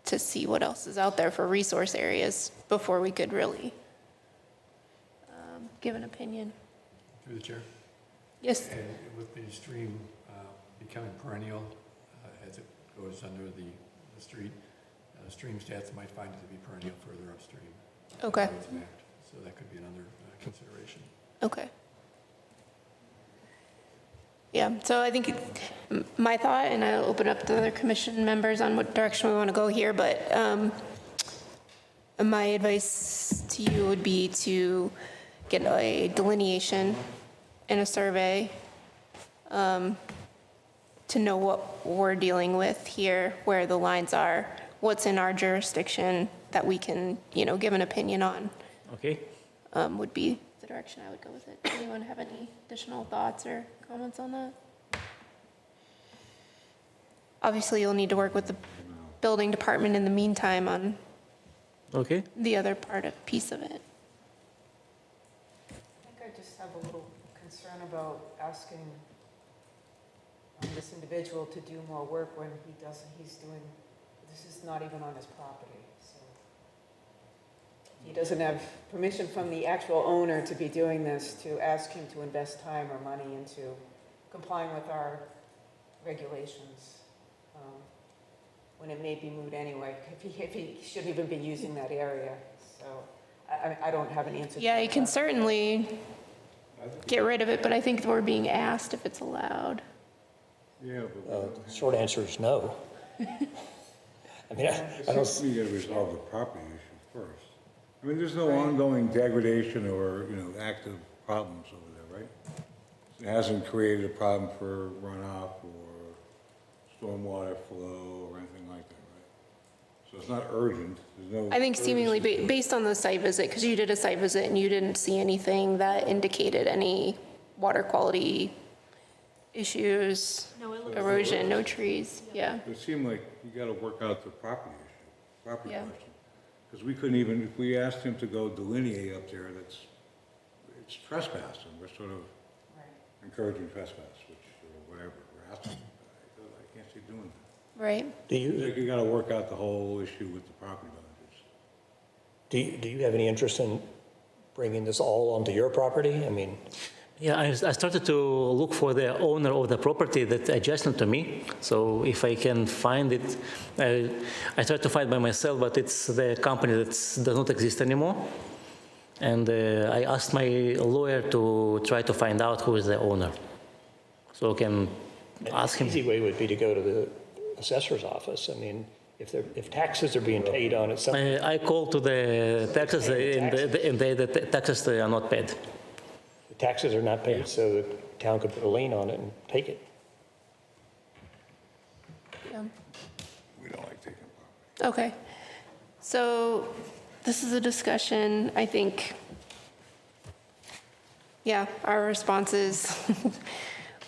to see what else is out there for resource areas before we could really give an opinion. Through the chair. Yes, And with the stream becoming perennial as it goes under the street, stream stats might find it to be perennial further upstream. okay, It's mapped. So that could be another consideration. okay. Yeah, so I think my thought, and I'll open up to other commission members on what direction we want to go here, but My advice to you would be to get a delineation and a survey to know what we're dealing with here, where the lines are, what's in our jurisdiction that we can, give an opinion on, Okay. would be the direction I would go with it. Anyone have any additional thoughts or comments on that? Obviously, you'll need to work with the building department in the meantime on Okay. the other piece of it. I think I just have a little concern about asking this individual to do more work when this is not even on his property, so. He doesn't have permission from the actual owner to be doing this, to ask him to invest time or money into complying with our regulations, when it may be moot anyway, if he shouldn't even be using that area, so I don't have an answer. Yeah, to you that. can certainly get rid of it, but I think we're being asked if it's allowed. Yeah, but Short answer is no. I mean, I don't, we got to resolve the property issue first. I mean, there's no ongoing degradation or, active problems over there, right? It hasn't created a problem for runoff or stormwater flow or anything like that, right? So it's not urgent. There's no. I think seemingly urgency. based on the site visit, because you did a site visit and you didn't see anything that indicated any water quality issues, No, it looks- erosion, no trees, yeah. It seemed like you got to work out the property issue, property Yeah. question. Because we couldn't even, if we asked him to go delineate up there, it's trespassing. We're sort of encouraging trespass, which, or whatever, we're asking. I can't see doing that. Right. do I you, think you got to work out the whole issue with the property values. do you have any interest in bringing this all onto your property? I mean, Yeah, I started to look for the owner of the property that's adjacent to me. So if I can find it, I tried to find by myself, but it's the company that does not exist anymore. And I asked my lawyer to try to find out who is the owner. So I can ask an him. easy way would be to go to the assessor's office. I mean, if taxes are being paid on it, some, I called to the taxes, and the taxes are not paid. the taxes are not paid, so the town could put a lien on it and take it. Yeah. We don't like taking property. Okay. So this is a discussion, I think, yeah, our response is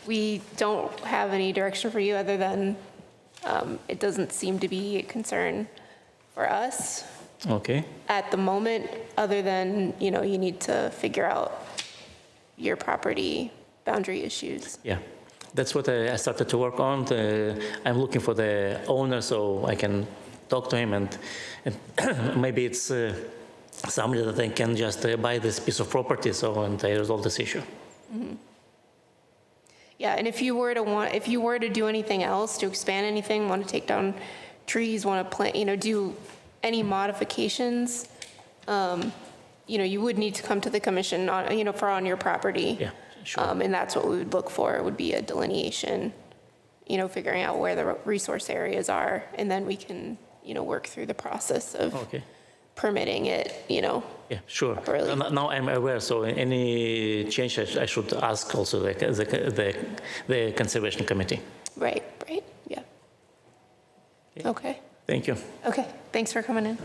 we don't have any direction for you other than it doesn't seem to be a concern for us Okay. at the moment, other than, you need to figure out your property boundary issues. Yeah, that's what I started to work on. I'm looking for the owner so I can talk to him, and maybe it's somebody that I can just buy this piece of property and I resolve this issue. Yeah, and if you were to do anything else, to expand anything, want to take down trees, want to plant, do any modifications, you would need to come to the commission on your property. Yeah, sure. And that's what we would look for, would be a delineation, figuring out where the resource areas are, and then we can, work through the process of Okay. permitting it, Yeah, sure. properly. Now I'm aware, so any change I should ask also the Conservation Committee. Right, yeah. Okay, Thank you. okay, thanks for coming in.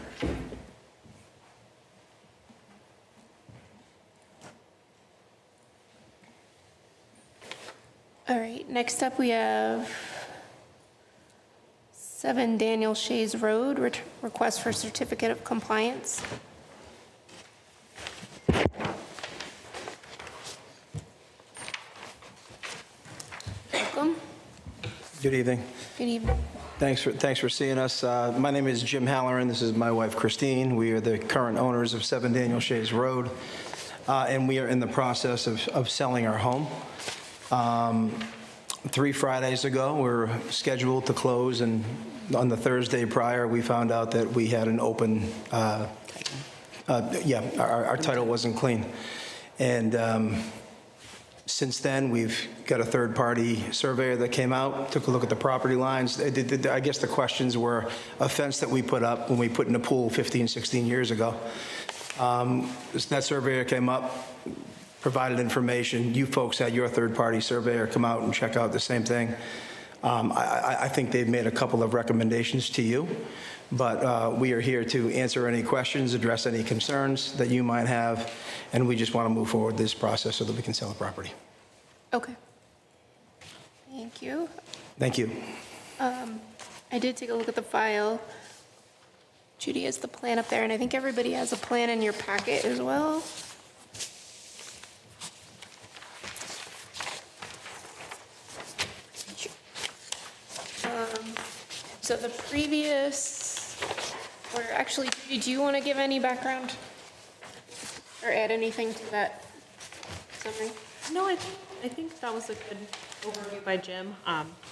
All right, next up we have 7 Daniel Shays Road, request for certificate of compliance. Welcome, Good evening. good evening. Thanks for seeing us. My name is Jim Halloran. This is my wife Christine. We are the current owners of 7 Daniel Shays Road, and we are in the process of selling our home. 3 Fridays ago, we were scheduled to close, and on the Thursday prior, we found out that we had an open, our title wasn't clean. And Since then, we've got a third-party surveyor that came out, took a look at the property lines. I guess the questions were a fence that we put up when we put in the pool 15, 16 years ago. That surveyor came up, provided information. You folks had your third-party surveyor come out and check out the same thing. I think they've made a couple of recommendations to you, but we are here to answer any questions, address any concerns that you might have, and we just want to move forward this process so that we can sell the property. Okay. Thank you. Thank you. I did take a look at the file. Judy has the plan up there, and I think everybody has a plan in your packet as well. So the previous, or actually, Judy, do you want to give any background or add anything to that summary? No, I think that was a good overview by Jim,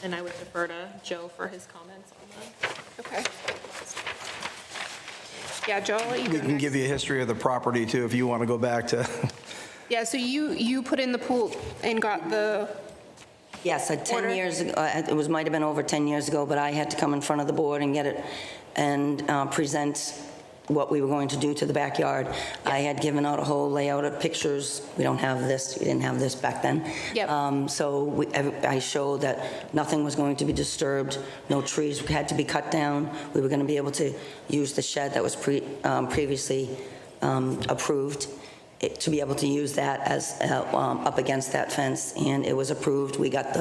and I would defer to Joe for his comments on that. Okay. Yeah, Joe, I'll let you We go can next. give you a history of the property, too, if you want to go back to... Yeah, so you put in the pool and got the, Yes, 10 Order. years ago, might have been over 10 years ago, but I had to come in front of the board and get it and present what we were going to do to the backyard. I had given out a whole layout of pictures. We don't have this, we didn't have this back then. Yep. So I showed that nothing was going to be disturbed, no trees had to be cut down. We were going to be able to use the shed that was previously approved, to be able to use that as up against that fence, and it was approved. We got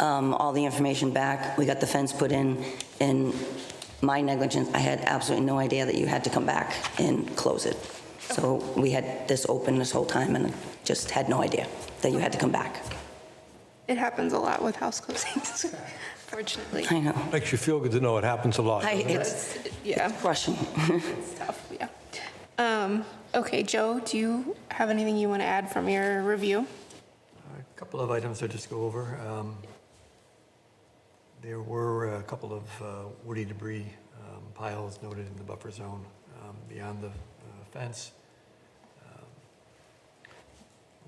all the information back. We got the fence put in. In my negligence, I had absolutely no idea that you had to come back and close it. So we had this open this whole time and just had no idea that you had to come back. it happens a lot with house closings, fortunately. I know. Makes you feel good to know it happens a lot. doesn't it? It's Yeah, crushing. it's tough, yeah. Okay, Joe, do you have anything you want to add from your review? A couple of items to just go over. There were a couple of woody debris piles noted in the buffer zone beyond the fence.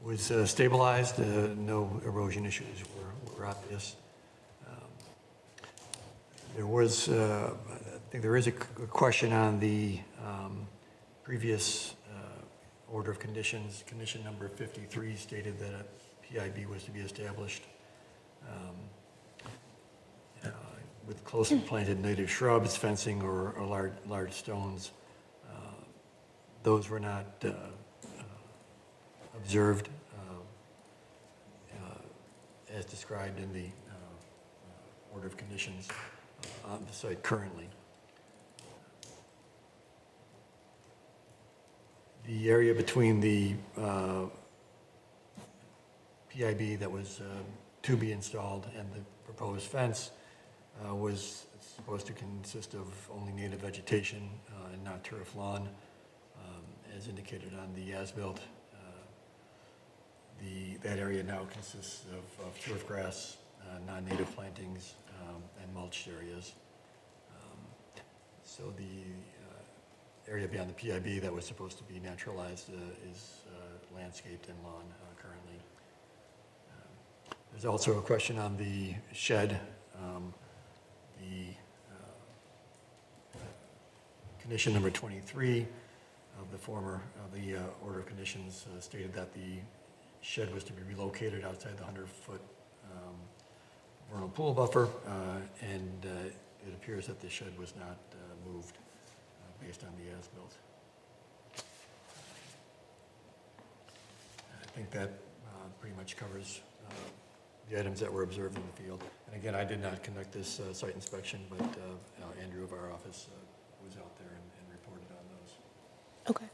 Was stabilized, no erosion issues were obvious. There was, I think there is a question on the previous order of conditions. Condition number 53 stated that a PIB was to be established with closely planted native shrubs, fencing, or large stones. Those were not observed as described in the order of conditions on the site currently. The area between the PIB that was to be installed and the proposed fence was supposed to consist of only native vegetation and not turf lawn, as indicated on the as-built. That area now consists of turf grass, non-native plantings, and mulched areas. So the area beyond the PIB that was supposed to be naturalized is landscaped and lawn currently. There's also a question on the shed. The condition number 23 of the order of conditions stated that the shed was to be relocated outside the 100-foot vernal pool buffer, and it appears that the shed was not moved based on the as-built. I think that pretty much covers the items that were observed in the field. And again, I did not conduct this site inspection, but Andrew of our office was out there and reported on those. Okay.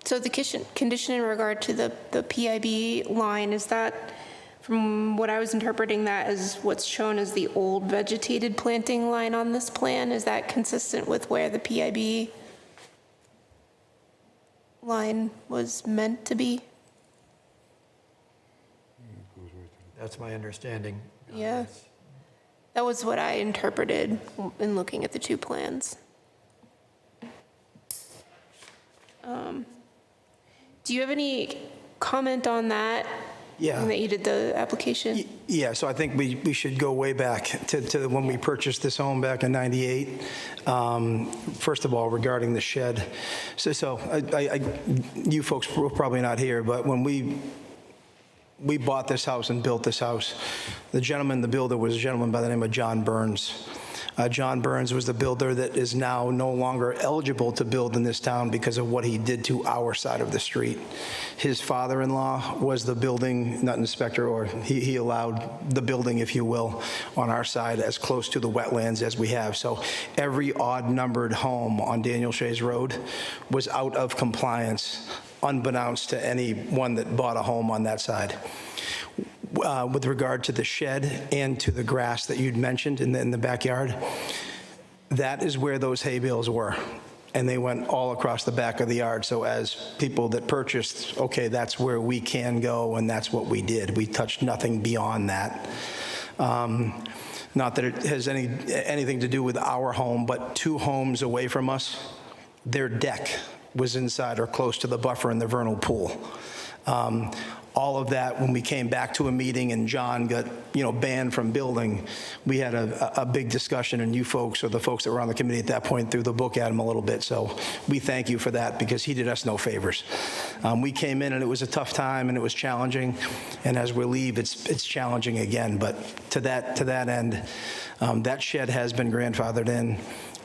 So the condition in regard to the PIB line, is that, from what I was interpreting that as what's shown as the old vegetated planting line on this plan, is that consistent with where the PIB line was meant to be? That's my understanding. Yeah. Yes. That was what I interpreted in looking at the two plans. Do you have any comment on that? Yeah. That you did the application? Yeah, so I think we should go way back to when we purchased this home back in '98. First of all, regarding the shed. So you folks were probably not here, but when we bought this house and built this house, the builder was a gentleman by the name of John Burns. John Burns was the builder that is now no longer eligible to build in this town because of what he did to our side of the street. His father-in-law was the building, not inspector, or he allowed the building, if you will, on our side as close to the wetlands as we have. So every odd-numbered home on Daniel Shays Road was out of compliance, unbeknownst to anyone that bought a home on that side. With regard to the shed and to the grass that you'd mentioned in the backyard, that is where those hay bales were. And they went all across the back of the yard. So as people that purchased, okay, that's where we can go, and that's what we did. We touched nothing beyond that. Not that it has anything to do with our home, but 2 homes away from us, their deck was inside or close to the buffer in the vernal pool. All of that, when we came back to a meeting and John got, banned from building, we had a big discussion, and you folks, or the folks that were on the committee at that point, threw the book at him a little bit. So we thank you for that, because he did us no favors. We came in and it was a tough time and it was challenging, and as we leave, it's challenging again. But to that end, that shed has been grandfathered in.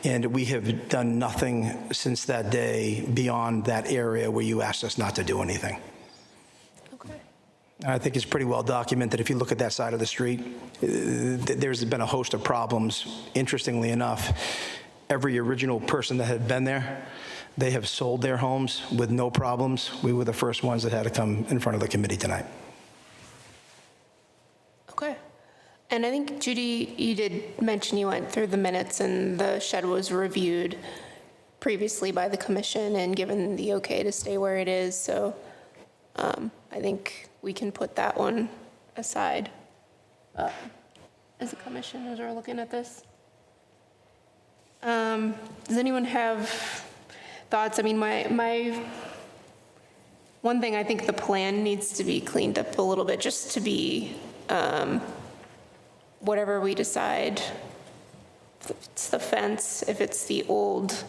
And we have done nothing since that day beyond that area where you asked us not to do anything. I think it's pretty well documented. If you look at that side of the street, there's been a host of problems. Interestingly enough, every original person that had been there, they have sold their homes with no problems. We were the first ones that had to come in front of the committee tonight. Okay. And I think, Judy, you did mention you went through the minutes and the shed was reviewed previously by the commission and given the okay to stay where it is. So I think we can put that one aside as a commission as we're looking at this. Does anyone have thoughts? I mean, my one thing, I think the plan needs to be cleaned up a little bit, just to be whatever we decide. If it's the fence, if it's the old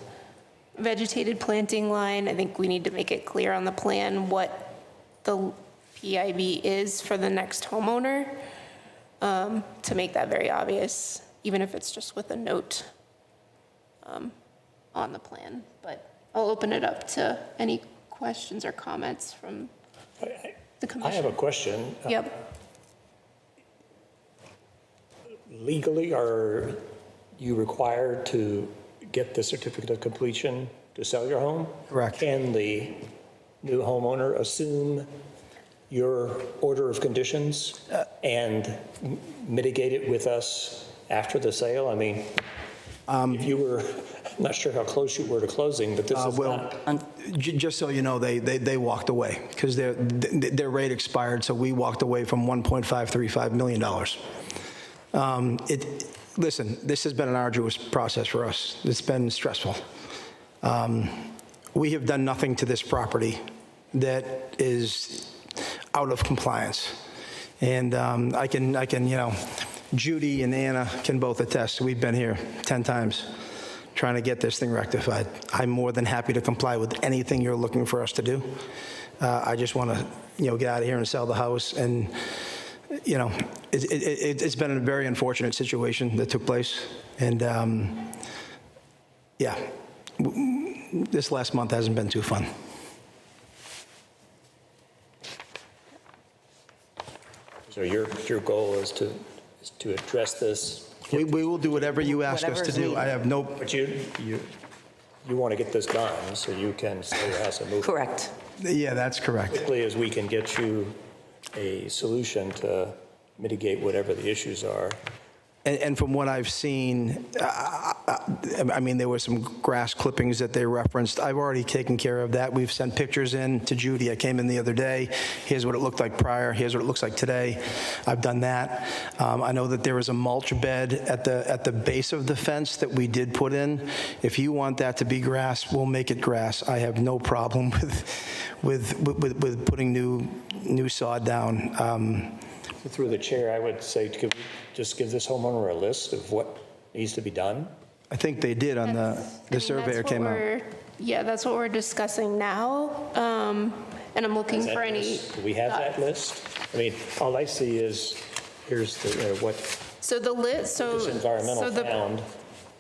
vegetated planting line, I think we need to make it clear on the plan what the PIB is for the next homeowner, to make that very obvious, even if it's just with a note on the plan. But I'll open it up to any questions or comments from the commission. I have a question. Yep. Legally, are you required to get the certificate of completion to sell your home? Correct. Can the new homeowner assume your order of conditions and mitigate it with us after the sale? I mean, if you were, I'm not sure how close you were to closing, but this is not. Just so you know, they walked away because their rate expired, so we walked away from $1.535 million. Listen, this has been an arduous process for us. It's been stressful. We have done nothing to this property that is out of compliance. And I can, Judy and Anna can both attest. We've been here 10 times trying to get this thing rectified. I'm more than happy to comply with anything you're looking for us to do. I just want to, get out of here and sell the house. And, it's been a very unfortunate situation that took place. And, this last month hasn't been too fun. So your goal is to address this? We will do whatever you ask us to do. I have no. But you want to get this done so you can sell your house and move. Correct. Yeah, that's correct. Quickly as we can get you a solution to mitigate whatever the issues are. And from what I've seen, I mean, there were some grass clippings that they referenced. I've already taken care of that. We've sent pictures in to Judy. I came in the other day. Here's what it looked like prior. Here's what it looks like today. I've done that. I know that there is a mulch bed at the base of the fence that we did put in. If you want that to be grass, we'll make it grass. I have no problem with putting new sod down. Through the chair, I would say, could we just give this homeowner a list of what needs to be done? I think they did on the surveyor came out. Yeah, that's what we're discussing now. And I'm looking for any. Do we have that list? I mean, all I see is, here's what So the list, so. this environmental so the- found.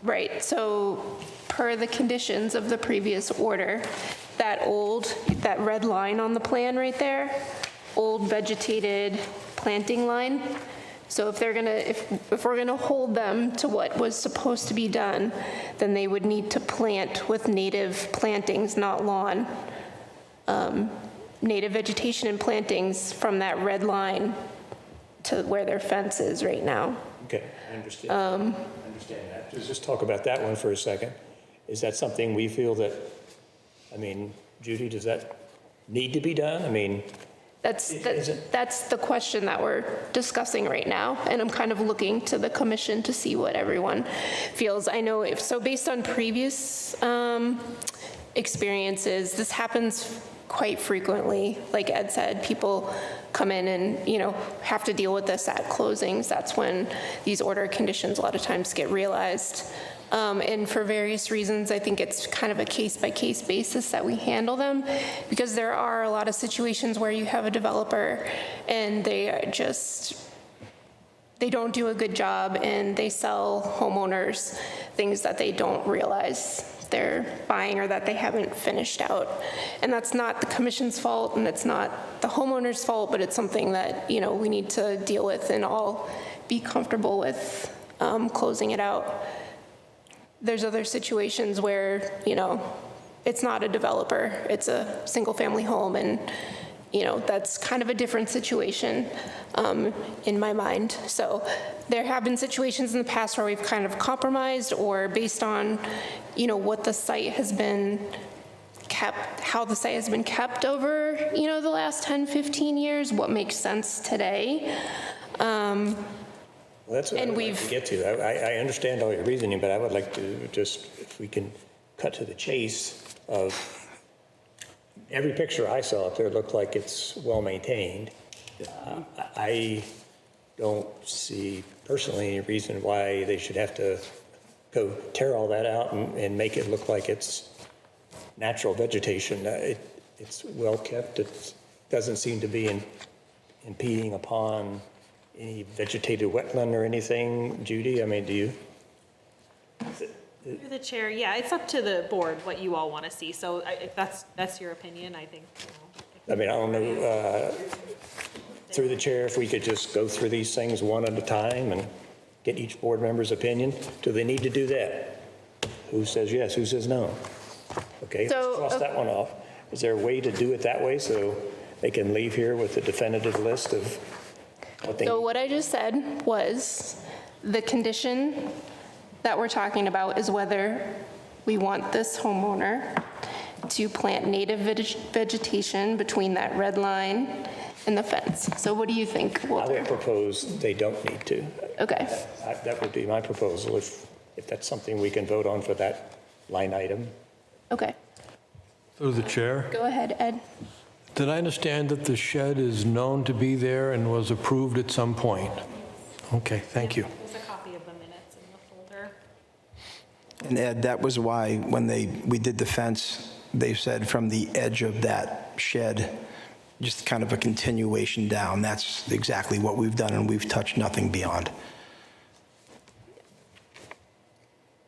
Right, so per the conditions of the previous order, that red line on the plan right there, old vegetated planting line. So if we're gonna hold them to what was supposed to be done, then they would need to plant with native plantings, not lawn. Native vegetation and plantings from that red line to where their fence is right now. Okay, I understand. I understand that. Just talk about that one for a second. Is that something we feel that, I mean, Judy, does that need to be done? I mean, That's the question that we're discussing right now, and I'm kind of looking to the commission to see what everyone feels. I know based on previous experiences, this happens quite frequently. Like Ed said, people come in and, have to deal with this at closings. That's when these order conditions a lot of times get realized. And for various reasons, I think it's kind of a case-by-case basis that we handle them, because there are a lot of situations where you have a developer and they don't do a good job and they sell homeowners things that they don't realize they're buying or that they haven't finished out. And that's not the commission's fault and it's not the homeowner's fault, but it's something that, we need to deal with and all be comfortable with closing it out. There's other situations where, it's not a developer, it's a single-family home, and, that's kind of a different situation in my mind. So there have been situations in the past where we've kind of compromised, or based on, what the site has been kept, how the site has been kept over, the last 10, 15 years, what makes sense today. well, that's what I'd like to get to. I understand all your reasoning, but I would like to just, if we can cut to the chase of, every picture I saw up there looked like it's well-maintained. I don't see personally any reason why they should have to go tear all that out and make it look like it's natural vegetation. It's well-kept. It doesn't seem to be impeding upon any vegetated wetland or anything. Judy, I mean, do you? Through the chair, yeah, it's up to the board what you all want to see. So if that's your opinion, I think. I mean, I don't know, through the chair, if we could just go through these things one at a time and get each board member's opinion. Do they need to do that? Who says yes, who says no? Okay, let's cross that one off. Is there a way to do it that way so they can leave here with a definitive list of what they need? So what I just said was the condition that we're talking about is whether we want this homeowner to plant native vegetation between that red line and the fence. So what do you think, I Walter? would propose they don't need to. Okay. That would be my proposal, if that's something we can vote on for that line item. Okay. Through the chair, Go ahead, Ed. did I understand that the shed is known to be there and was approved at some point? Okay, thank you. There's a copy of the minutes in the folder. And Ed, that was why when we did the fence, they said from the edge of that shed, just kind of a continuation down. That's exactly what we've done, and we've touched nothing beyond.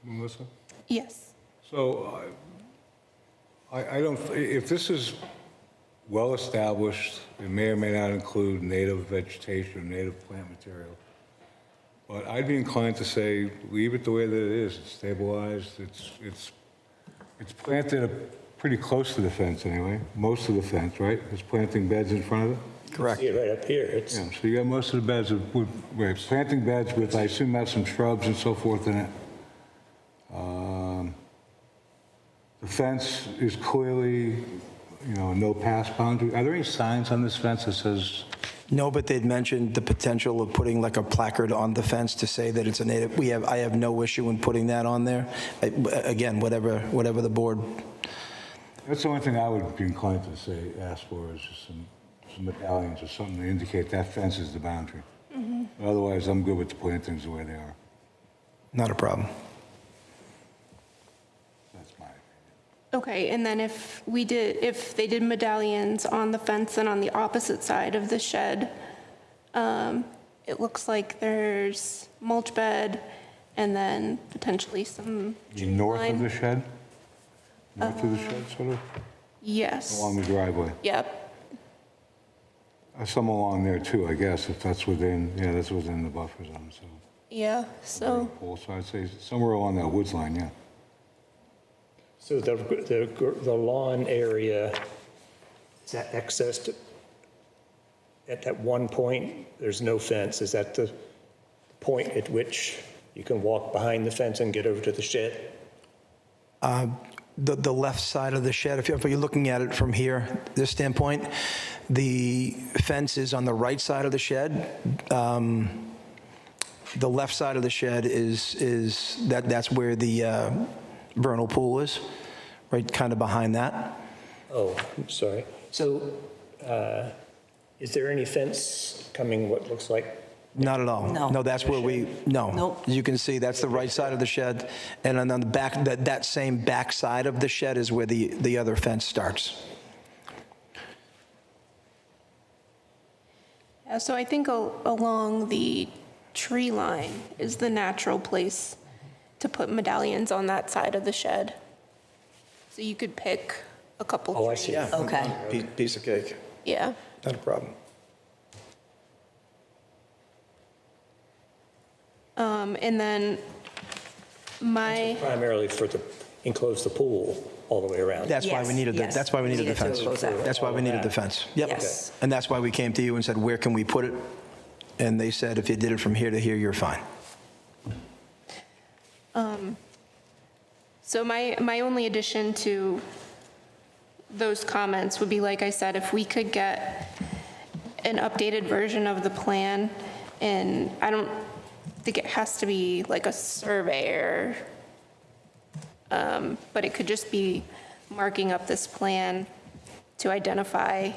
Melissa? Yes. So I don't, if this is well-established, it may or may not include native vegetation, native plant material. But I'd be inclined to say, leave it the way that it is. It's stabilized, it's planted pretty close to the fence anyway, most of the fence, right? There's planting beds in front of it? Correct. See it right up here. It's, Yeah, so you got most of the beds with planting beds with, I assume that's some shrubs and so forth in it. The fence is clearly, no pass boundary. Are there any signs on this fence that says, No, but they'd mentioned the potential of putting like a placard on the fence to say that it's a native. I have no issue in putting that on there. Again, whatever the board. that's the only thing I would be inclined to say, ask for is just some medallions or something to indicate that fence is the boundary. Otherwise, I'm good with the plantings the way they are. Not a problem. That's my opinion. Okay, and then if they did medallions on the fence and on the opposite side of the shed, it looks like there's mulch bed and then potentially some The tree north of line. the shed? North of the shed, sort of? Yes. Along the driveway? Yep. Some along there too, I guess, if that's within, that's within the buffer zone, so. Yeah, so, So I'd say somewhere along that woods line, yeah. so the lawn area, is that accessed at that one point? There's no fence. Is that the point at which you can walk behind the fence and get over to the shed? The left side of the shed, if you're looking at it from here, this standpoint, the fence is on the right side of the shed. The left side of the shed that's where the vernal pool is, right kind of behind that. Oh, I'm sorry. So is there any fence coming what looks like? Not at all. No. No, that's where no. Nope. You can see that's the right side of the shed, and then on the back, that same back side of the shed is where the other fence starts. yeah, so I think along the tree line is the natural place to put medallions on that side of the shed. So you could pick a couple trees. Oh, I see. Okay. Piece of cake. Yeah. Not a problem. And then Primarily to enclose the pool all the way around. That's why we Yes, needed yes. that's why we needed the Needed to fence. close that. That's why we needed the fence. Yep. Yes. And that's why we came to you and said, where can we put it? And they said, if you did it from here to here, you're fine. so my only addition to those comments would be, like I said, if we could get an updated version of the plan, and I don't think it has to be like a surveyor, but it could just be marking up this plan to identify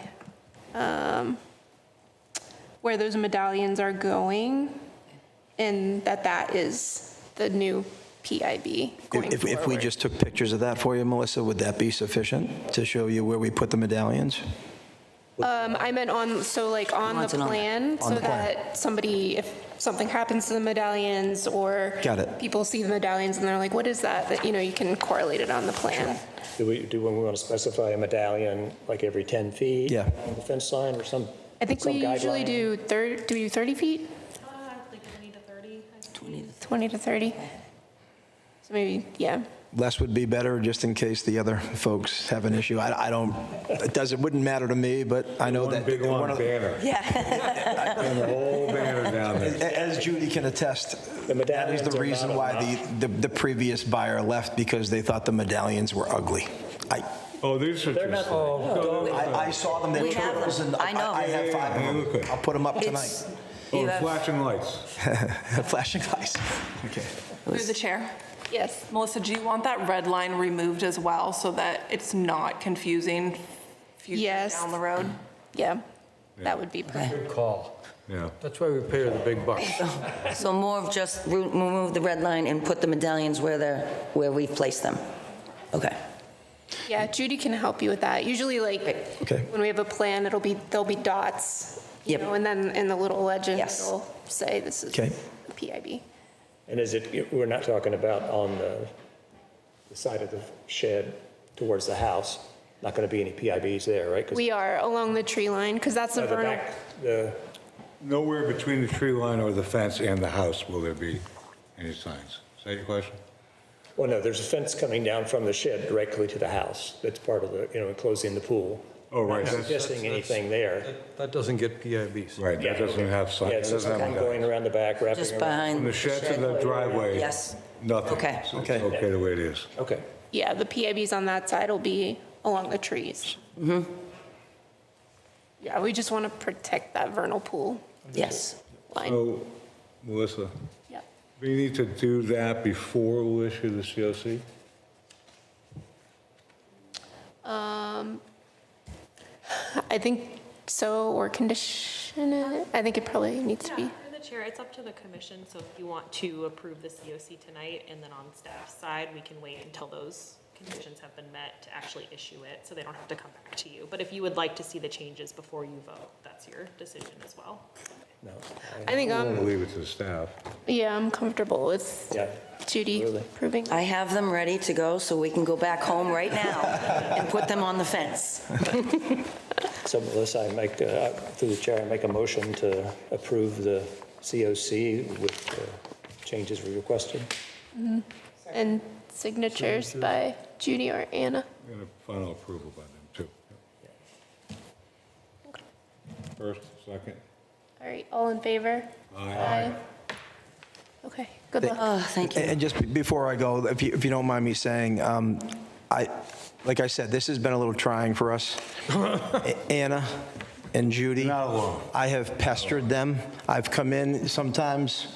where those medallions are going, and that is the new PIB going If we forward. just took pictures of that for you, Melissa, would that be sufficient to show you where we put the medallions? I meant on Wants the it on- plan, so the plan. that somebody, if something happens to the medallions, or Got it. people see the medallions and they're like, what is that? That, you can correlate it on the plan. Do we want to specify a medallion like every 10 feet? Yeah. On the fence line or some? I think we some usually guideline? do we do 30 feet? Like 20 to 30. 20 to 30? So maybe, yeah. Less would be better, just in case the other folks have an issue. I don't, it wouldn't matter to me, but I know that. Big long one of- banner. Yeah. And the whole banner down there. As Judy can attest, The that is medallions the are reason not why enough. the previous buyer left, because they thought the medallions were ugly. Oh, these are just... I saw them, they're We have them. turtles, and I know. I have 5 Hey, of look them. at- I'll put them up tonight. It's- Oh, you have- flashing lights. Flashing lights. Okay. Through the chair. Yes. Melissa, do you want that red line removed as well so that it's not confusing future Yes. down the road? Yeah, that would be perfect. Good call. Yeah. That's why we pay her the big bucks. So more of just remove the red line and put the medallions where we've placed them. Okay. Yeah, Judy can help you with that. Usually, Okay. when we have a plan, there'll be dots, Yep. and then in the little legend, Yes. it'll say this is Okay. a PIB. And we're not talking about on the side of the shed towards the house, not going to be any PIBs there, right? 'Cause We are along the tree line, because that's a the vernal. back, Nowhere between the tree line or the fence and the house will there be any signs. Is that your question? well, no, there's a fence coming down from the shed directly to the house. That's part of enclosing the pool. Oh, right. Not That's- suggesting anything there. That doesn't get PIBs. Right, that doesn't have sign. Yeah, that it's just doesn't have kind a of going guide. around the back, wrapping Just around. behind. From the shed to the driveway. Yes. Nothing. Okay. So it's Okay. okay the way it is. Okay. Yeah, the PIBs on that side will be along the trees. Yeah, we just want to protect that vernal pool Yes. line. So, Melissa, Yep. we need to do that before we issue the COC? I think so, or condition it. I think it probably needs to be. Yeah, through the chair, it's up to the commission, so if you want to approve the COC tonight, and then on staff's side, we can wait until those conditions have been met to actually issue it, so they don't have to come back to you. But if you would like to see the changes before you vote, that's your decision as well. No. I think I'm going to leave it to the staff. yeah, I'm comfortable with Yeah. Judy approving. I have them ready to go, so we can go back home right now and put them on the fence. So Melissa, I make, through the chair, I make a motion to approve the COC with the changes we requested. And signatures by Judy or Anna. And a final approval by them, too. First, second? All right, all in favor? Aye. Okay, good luck. Oh, thank you. And just before I go, if you don't mind me saying, like I said, this has been a little trying for us. Anna and Judy. Not alone. I have pestered them. I've come in sometimes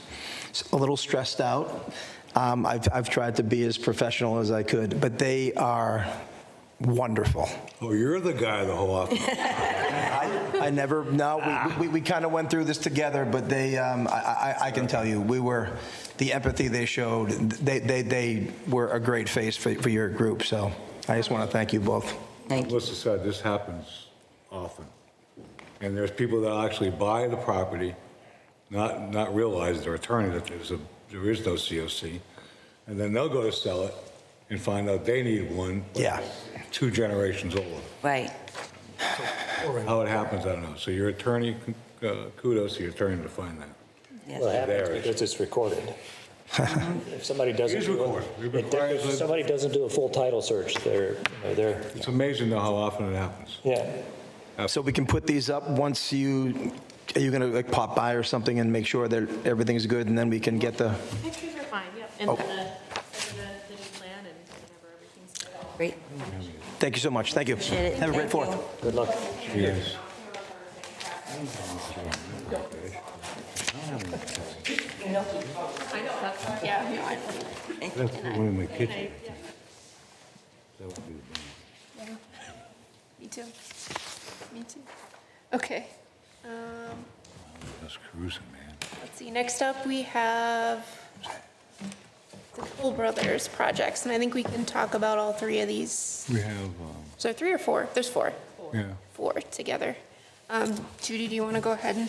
a little stressed out. I've tried to be as professional as I could, but they are wonderful. Oh, you're the guy the whole office. I never, no, we kind of went through this together, but they, I can tell you, the empathy they showed, they were a great face for your group, so I just want to thank you both. Thank you. Melissa said, this happens often. And there's people that actually buy the property, not realize their attorney that there is no COC, and then they'll go to sell it and find out they need one. Yeah. 2 generations older. Right. How it happens, I don't know. So your attorney, kudos to your attorney to find that. Yes. Well, it happens There. because it's recorded. If somebody doesn't It is do recorded. We've been if somebody doesn't do a full title search, they're, It's amazing though how often it happens. yeah. So we can put these up once are you going to like pop by or something and make sure that everything's good, and then we can get the, Pictures are fine, yep, and then the new plan and whenever everything's good. Great. thank you so much. Thank you. Appreciate it. Have a great Thank 4th. you. Good luck. Yes. I know, that's, yeah, no, I That's one in my kitchen. That would be the yeah. Me too. Me too. Okay. That's cruising, man. Let's see, next up we have the Toll Brothers projects, and I think we can talk about all 3 of these. We have, Is there 3 or 4? There's 4. yeah. 4 together. Judy, do you want to go ahead and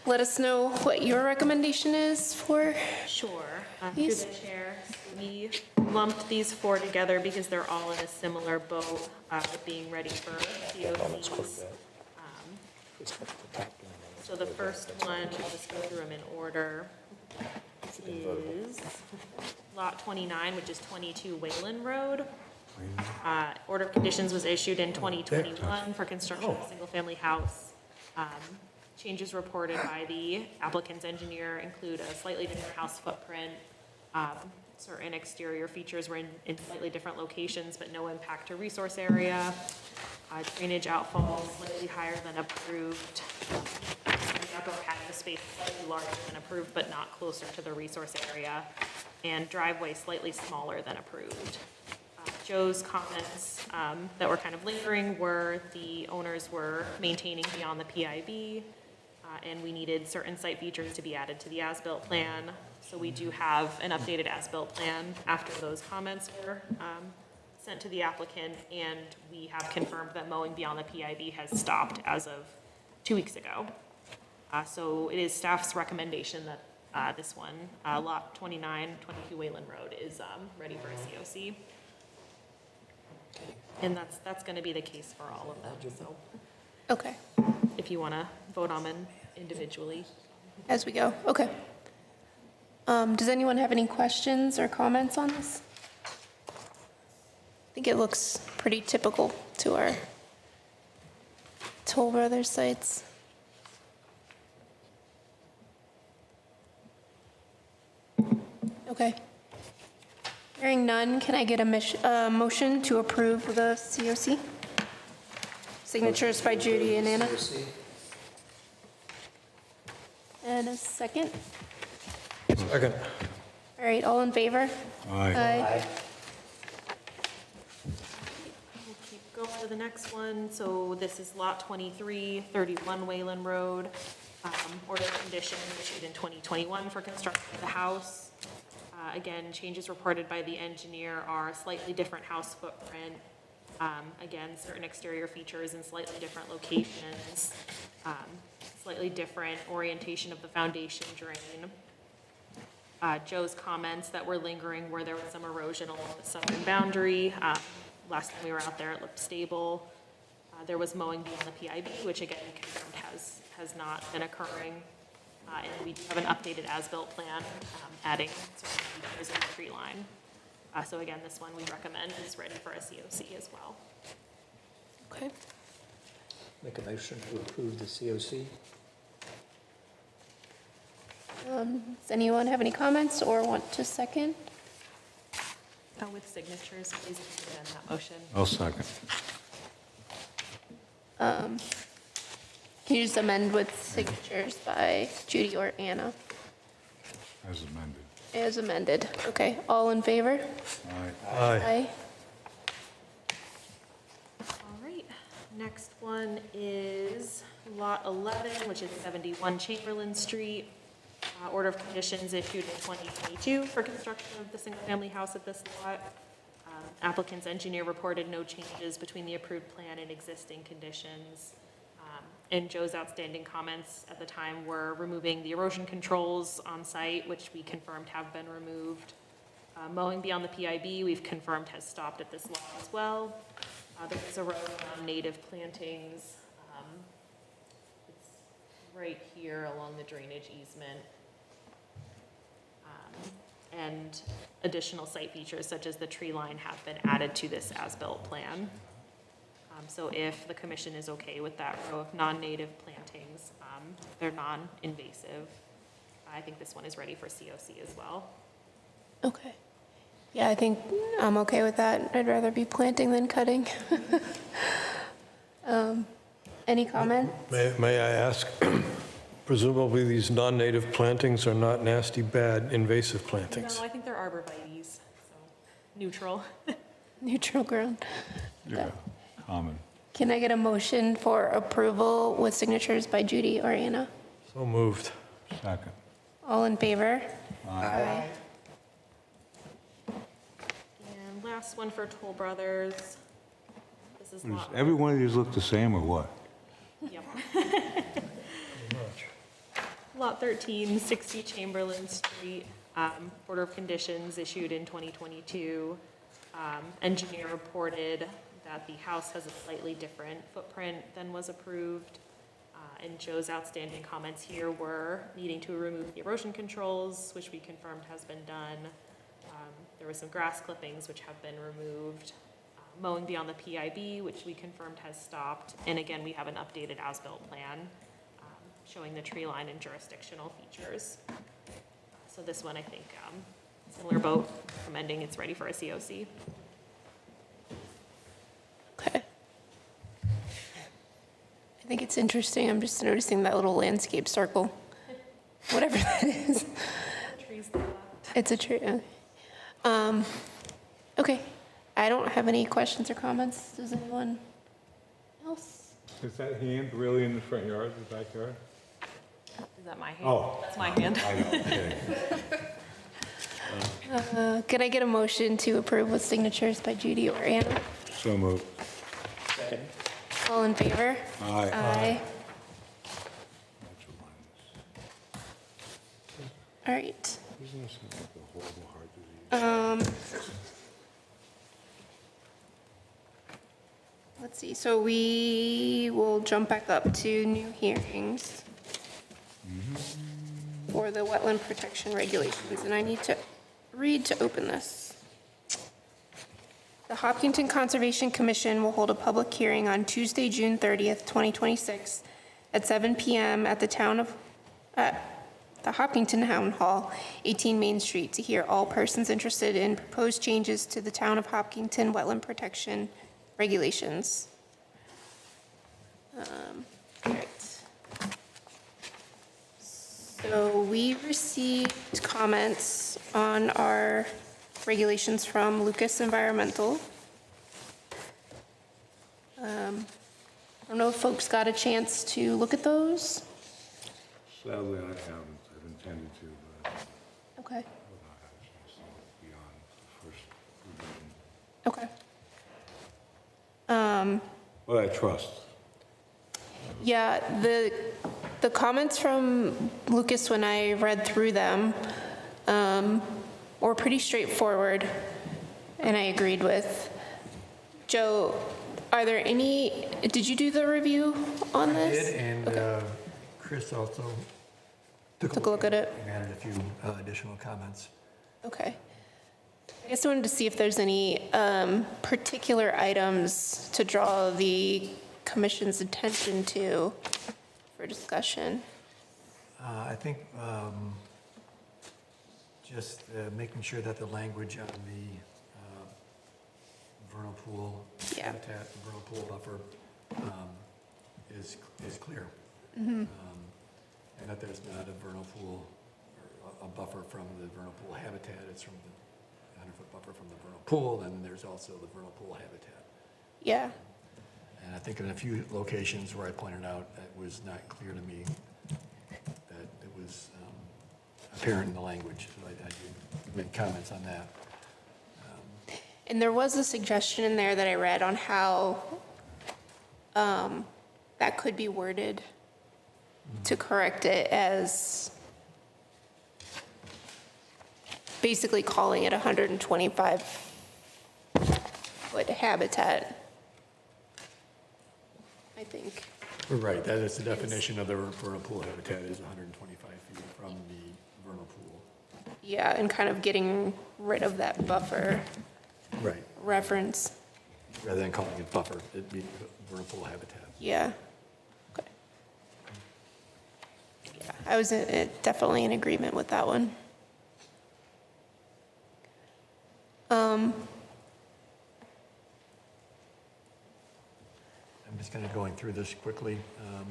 let us know what your recommendation is for? Sure. Through These? the chair, we lumped these 4 together because they're all in a similar boat with being ready for COCs. So the first one, I'll just go through them in order, is Lot 29, which is 22 Wayland Road. Order of conditions was issued in 2021 for construction of a single-family house. Changes reported by the applicant's engineer include a slightly different house footprint. Certain exterior features were in slightly different locations, but no impact to resource area. Drainage outfall slightly higher than approved. The upper patio space slightly larger than approved, but not closer to the resource area. And driveway slightly smaller than approved. Joe's comments that were kind of lingering were the owners were maintaining beyond the PIB, and we needed certain site features to be added to the as-built plan. So we do have an updated as-built plan after those comments were sent to the applicant, and we have confirmed that mowing beyond the PIB has stopped as of 2 weeks ago. So it is staff's recommendation that this one, Lot 29, 22 Wayland Road, is ready for a COC. And that's going to be the case for all of them, so Okay, if you want to vote on them individually. as we go. Okay. Does anyone have any questions or comments on this? I think it looks pretty typical to our Toll Brothers sites? Okay. Hearing none, can I get a motion to approve the COC? Signatures by Judy and Anna. And a second. Second. All right, all in favor? Aye. We'll keep going to the next one. So this is lot 23, 31 Wayland Road. Order of conditions issued in 2021 for construction of the house. Again, changes reported by the engineer are slightly different house footprint. Again, certain exterior features in slightly different locations. Slightly different orientation of the foundation drain. Joe's comments that were lingering where there was some erosion along the southern boundary. Last time we were out there, it looked stable. There was mowing beyond the PIB, which again, confirmed has not been occurring. And we do have an updated as-built plan, adding certain features in the tree line. So again, this one we recommend is ready for a COC as well. Okay. Make a motion to approve the COC. Does anyone have any comments or want to second? With signatures, please amend that motion. I'll second. Can you just amend with signatures by Judy or Anna? As amended. As amended. Okay, all in favor? Aye. Aye. All right, next one is lot 11, which is 71 Chamberlain Street. Order of conditions issued in 2022 for construction of the single-family house at this lot. Applicant's engineer reported no changes between the approved plan and existing conditions. And Joe's outstanding comments at the time were removing the erosion controls on site, which we confirmed have been removed. Mowing beyond the PIB, we've confirmed has stopped at this lot as well. There's erosion on native plantings. It's right here along the drainage easement. And additional site features such as the tree line have been added to this as-built plan. So if the commission is okay with that row of non-native plantings, they're non-invasive. I think this one is ready for COC as well. Okay. Yeah, I think I'm okay with that. I'd rather be planting than cutting. Any comments? May I ask, presumably these non-native plantings are not nasty, bad, invasive plantings? No, I think they're arborvitaes, so neutral. Neutral ground. Yeah, common. Can I get a motion for approval with signatures by Judy or Anna? So moved. Second. All in favor? Aye. And last one for Toll Brothers. This is Does lot. every one of these look the same or what? Yep. Lot 13, 60 Chamberlain Street. Order of conditions issued in 2022. Engineer reported that the house has a slightly different footprint than was approved. And Joe's outstanding comments here were needing to remove the erosion controls, which we confirmed has been done. There were some grass clippings which have been removed. Mowing beyond the PIB, which we confirmed has stopped. And again, we have an updated as-built plan showing the tree line and jurisdictional features. So this one, I think, similar boat, recommending it's ready for a COC. Okay. I think it's interesting. I'm just noticing that little landscape circle. Whatever that is. Trees that left. It's a tree. Okay. Okay. I don't have any questions or comments. Does anyone else? Is that hand really in the front yard, the backyard? Is that my hand? Oh. That's my hand. I know, okay. Can I get a motion to approve with signatures by Judy or Anna? So moved. All in favor? Aye. Aye. All right. Isn't this like a horrible heart disease? Let's see, so we will jump back up to new hearings for the wetland protection regulations, and I need to read to open this. The Hopkinton Conservation Commission will hold a public hearing on Tuesday, June 30th, 2026 at 7 p.m. at the Hopkinton Town Hall, 18 Main Street, to hear all persons interested in proposed changes to the Town of Hopkinton Wetland Protection Regulations. Right. So we received comments on our regulations from Lucas Environmental. I don't know if folks got a chance to look at those. Sadly, I haven't. I've intended to, but Okay. I've not had a chance to look beyond the first revision. But I trust. Yeah, the comments from Lucas, when I read through them, were pretty straightforward, and I agreed with. Joe, are there any, did you do the review on this? I did, and Chris also Took a look at it. and added a few additional comments. Okay. I guess I wanted to see if there's any particular items to draw the commission's attention to for discussion. I think just making sure that the language on the vernal pool habitat, vernal pool buffer is clear. And that there's not a vernal pool or a buffer from the vernal pool habitat, it's from the 100-foot buffer from the vernal pool, and there's also the vernal pool habitat. Yeah. And I think in a few locations where I pointed out, it was not clear to me that it was apparent in the language. So I did make comments on that. And there was a suggestion in there that I read on how that could be worded to correct it as basically calling it 125-foot habitat, I think. Right, that is the definition of the vernal pool habitat is 125 feet from the vernal pool. Yeah, and kind of getting rid of that buffer Right. reference. Rather than calling it buffer, it'd be vernal pool habitat. Yeah. Okay. Yeah, I was definitely in agreement with that one. I'm just kind of going through this quickly. I'm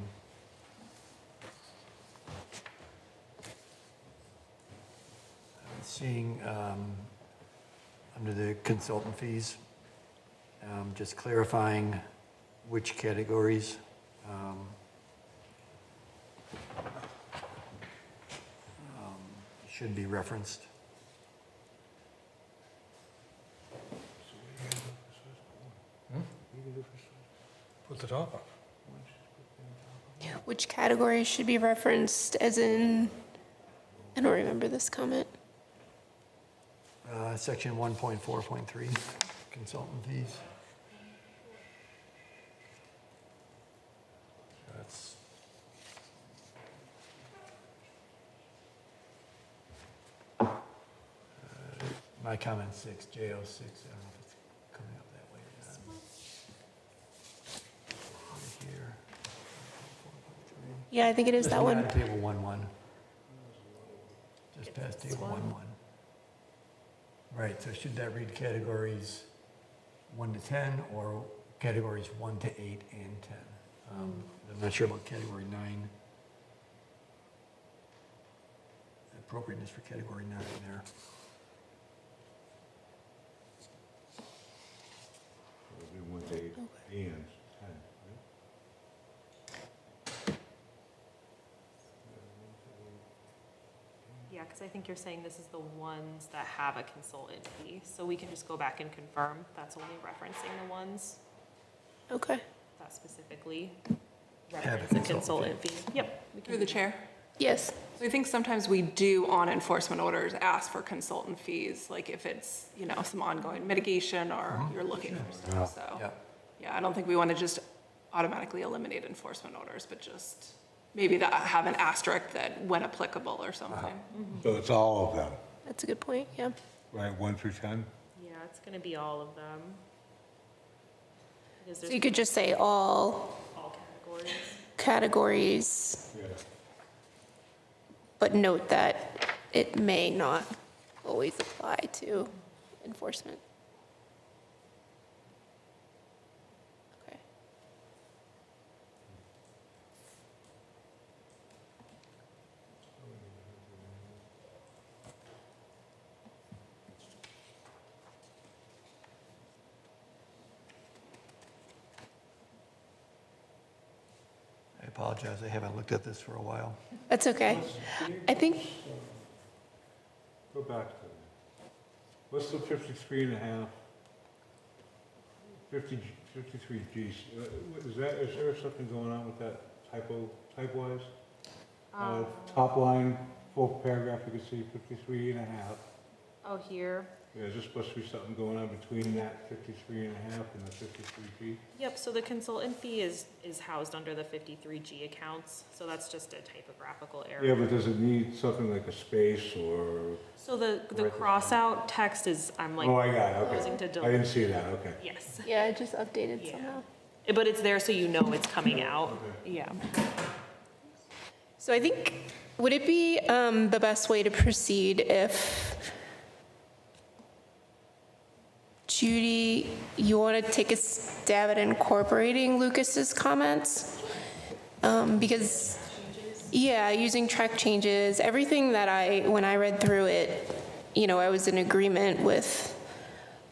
seeing under the consultant fees, just clarifying which categories should be referenced. Put the top up. Which categories should be referenced, as in, I don't remember this comment. Section 1.4.3, consultant fees. That's my comment 6, JO6. I don't know if it's coming up that way. Right here. Yeah, I think it is that one. Just table 1.1. Just past table 1.1. Right, so should that read categories 1 to 10 or categories 1 to 8 and 10? I'm not sure about category 9. Appropriateness for category 9 there. We went to 8 and 10, Yeah, because I think you're saying this is the ones that have a consultant fee, so we can just go back and confirm that's only referencing the ones Okay. that specifically Have reference a a consultant fee. Yep. we can Through do the that. chair. Yes. So I think sometimes we do on enforcement orders ask for consultant fees, like if it's, some ongoing mitigation or you're looking for stuff, so. Yeah. Yeah, I don't think we want to just automatically eliminate enforcement orders, but just maybe that have an asterisk that when applicable or something. So it's all of them, That's a good point, yeah. right, 1 through 10? Yeah, it's gonna be all of them. Because So there's you could just say all all categories. categories, but note that it may not always apply to enforcement. Okay. I apologize, I haven't looked at this for a while. That's okay. I think, Go back to it. What's the 53 and a half? 53 Gs. Is there something going on with that type-wise? Top line, full paragraph, you can see 53 and a half. Oh, here. Yeah, is there supposed to be something going on between that 53 and a half and the 53G? Yep, so the consultant fee is housed under the 53G accounts, so that's just a typographical error. Yeah, but does it need something like a space or? So the cross-out text is, I'm like Oh, I got it, proposing to okay. delete. I didn't see that, okay. Yes. yeah, I just updated Yeah. somehow. But it's there so you know it's coming out. Yeah. So I think, would it be the best way to proceed if, Judy, you want to take a stab at incorporating Lucas's comments? Because, yeah, using track changes, everything that when I read through it, I was in agreement with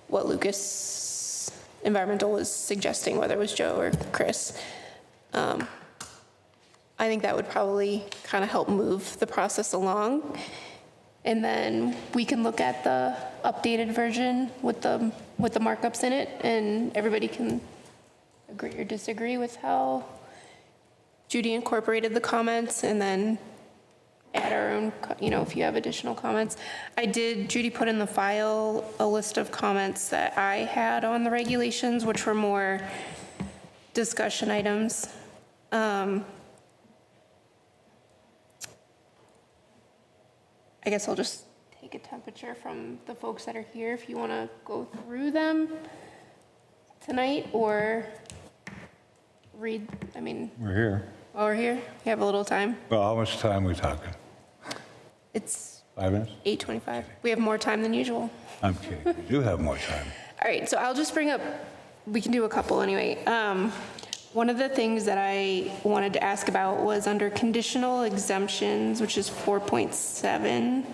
what Lucas Environmental was suggesting, whether it was Joe or Chris. I think that would probably kind of help move the process along. And then we can look at the updated version with the markups in it, and everybody can agree or disagree with how Judy incorporated the comments, and then add our own, if you have additional comments. Judy put in the file a list of comments that I had on the regulations, which were more discussion items. I guess I'll just take a temperature from the folks that are here if you want to go through them tonight or read, We're here. while we're here. We have a little time. Well, how much time are we talking? It's 5 minutes? 8:25. We have more time than usual. I'm kidding. We do have more time. All right, so I'll just bring up, we can do a couple anyway. One of the things that I wanted to ask about was under conditional exemptions, which is 4.7.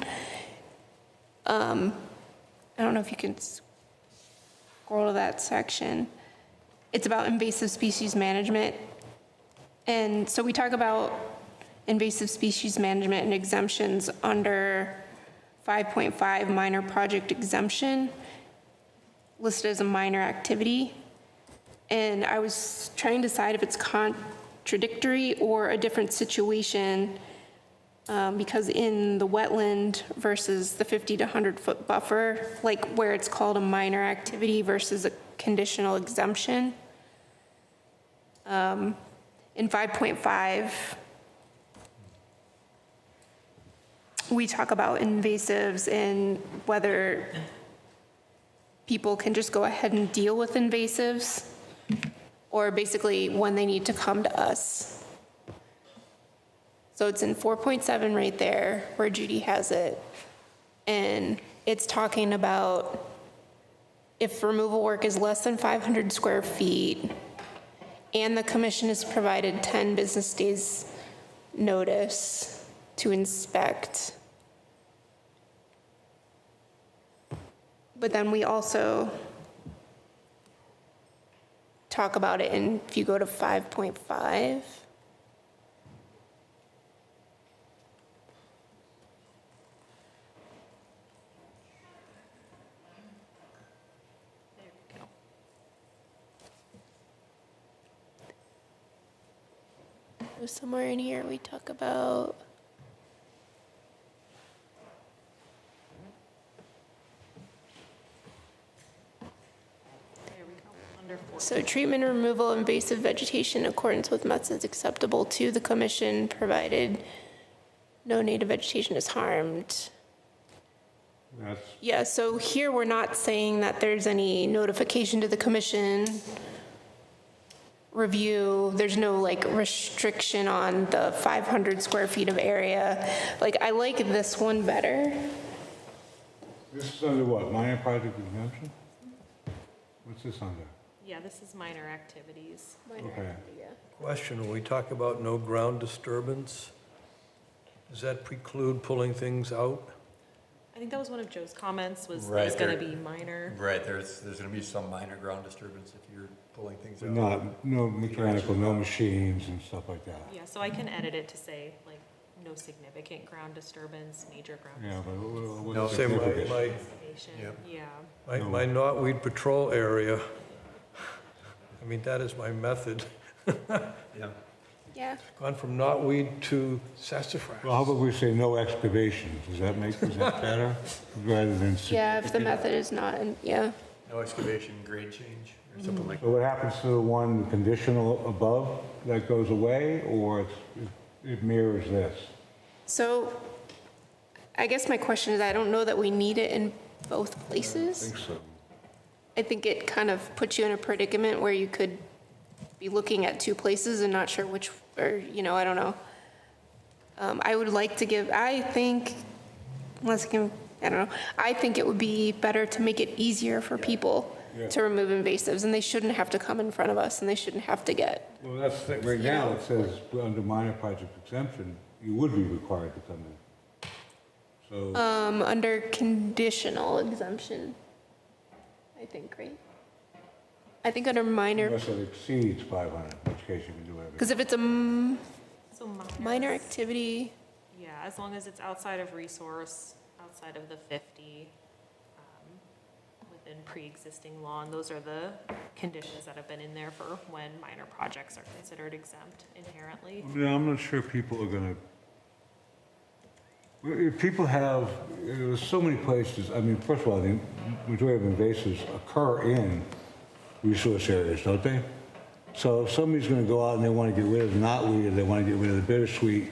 I don't know if you can scroll to that section. It's about invasive species management. And so we talk about invasive species management and exemptions under 5.5 minor project exemption, listed as a minor activity. And I was trying to decide if it's contradictory or a different situation, because in the wetland versus the 50 to 100-foot buffer, like where it's called a minor activity versus a conditional exemption. In 5.5, we talk about invasives and whether people can just go ahead and deal with invasives, or basically when they need to come to us. So it's in 4.7 right there where Judy has it. And it's talking about if removal work is less than 500 square feet and the commission has provided 10 business days notice to inspect. But then we also talk about it in, if you go to 5.5. Somewhere in here we talk about so treatment and removal of invasive vegetation in accordance with methods acceptable to the commission, provided no native vegetation is harmed. That's, Yeah, so here we're not saying that there's any notification to the commission, review, there's no like restriction on the 500 square feet of area. Like, I like this one better. this is under what, minor project exemption? What's this under? Yeah, this is minor activities. Okay. Question, when we talk about no ground disturbance, does that preclude pulling things out? I think that was one of Joe's comments, was Right, there's gonna there- be minor. Right, there's going to be some minor ground disturbance if you're pulling things But out. not, no mechanical, no machines and stuff like that. Yeah, so I can edit it to say, like, no significant ground disturbance, major ground Yeah, but No, what's Say significant? my, disturbance. Yep. Yeah. my knotweed patrol area, I mean, that is my method. Yeah. Yeah. Gone from knotweed to sassafras. Well, how about we say no excavation? Does that better? Rather than. Yeah, if the method is not, yeah. No excavation, grade change, or something like So what happens to the one conditional above, that goes away, or it mirrors this? So I guess my question is, I don't know that we need it in both I places. think so. I think it kind of puts you in a predicament where you could be looking at two places and not sure which, or, I don't know. I would like to give, I think, I don't know, I think it would be better to make it easier for people to remove invasives, and they shouldn't have to come in front of us, and they shouldn't have to get, Well, that's, right now, it says, under minor project exemption, you would be required to come in. So, under conditional exemption, I think, right? I think under minor, unless it exceeds 500, in which case you can do because everything. if it's a So minor activity, Yeah, as long as it's outside of resource, outside of the 50, within pre-existing law, and those are the conditions that have been in there for when minor projects are considered exempt inherently. Yeah, I'm not sure people are gonna, if people have, there's so many places, I mean, first of all, the majority of invasives occur in resource areas, don't they? So if somebody's gonna go out and they wanna get rid of knotweed, or they wanna get rid of the bittersweet,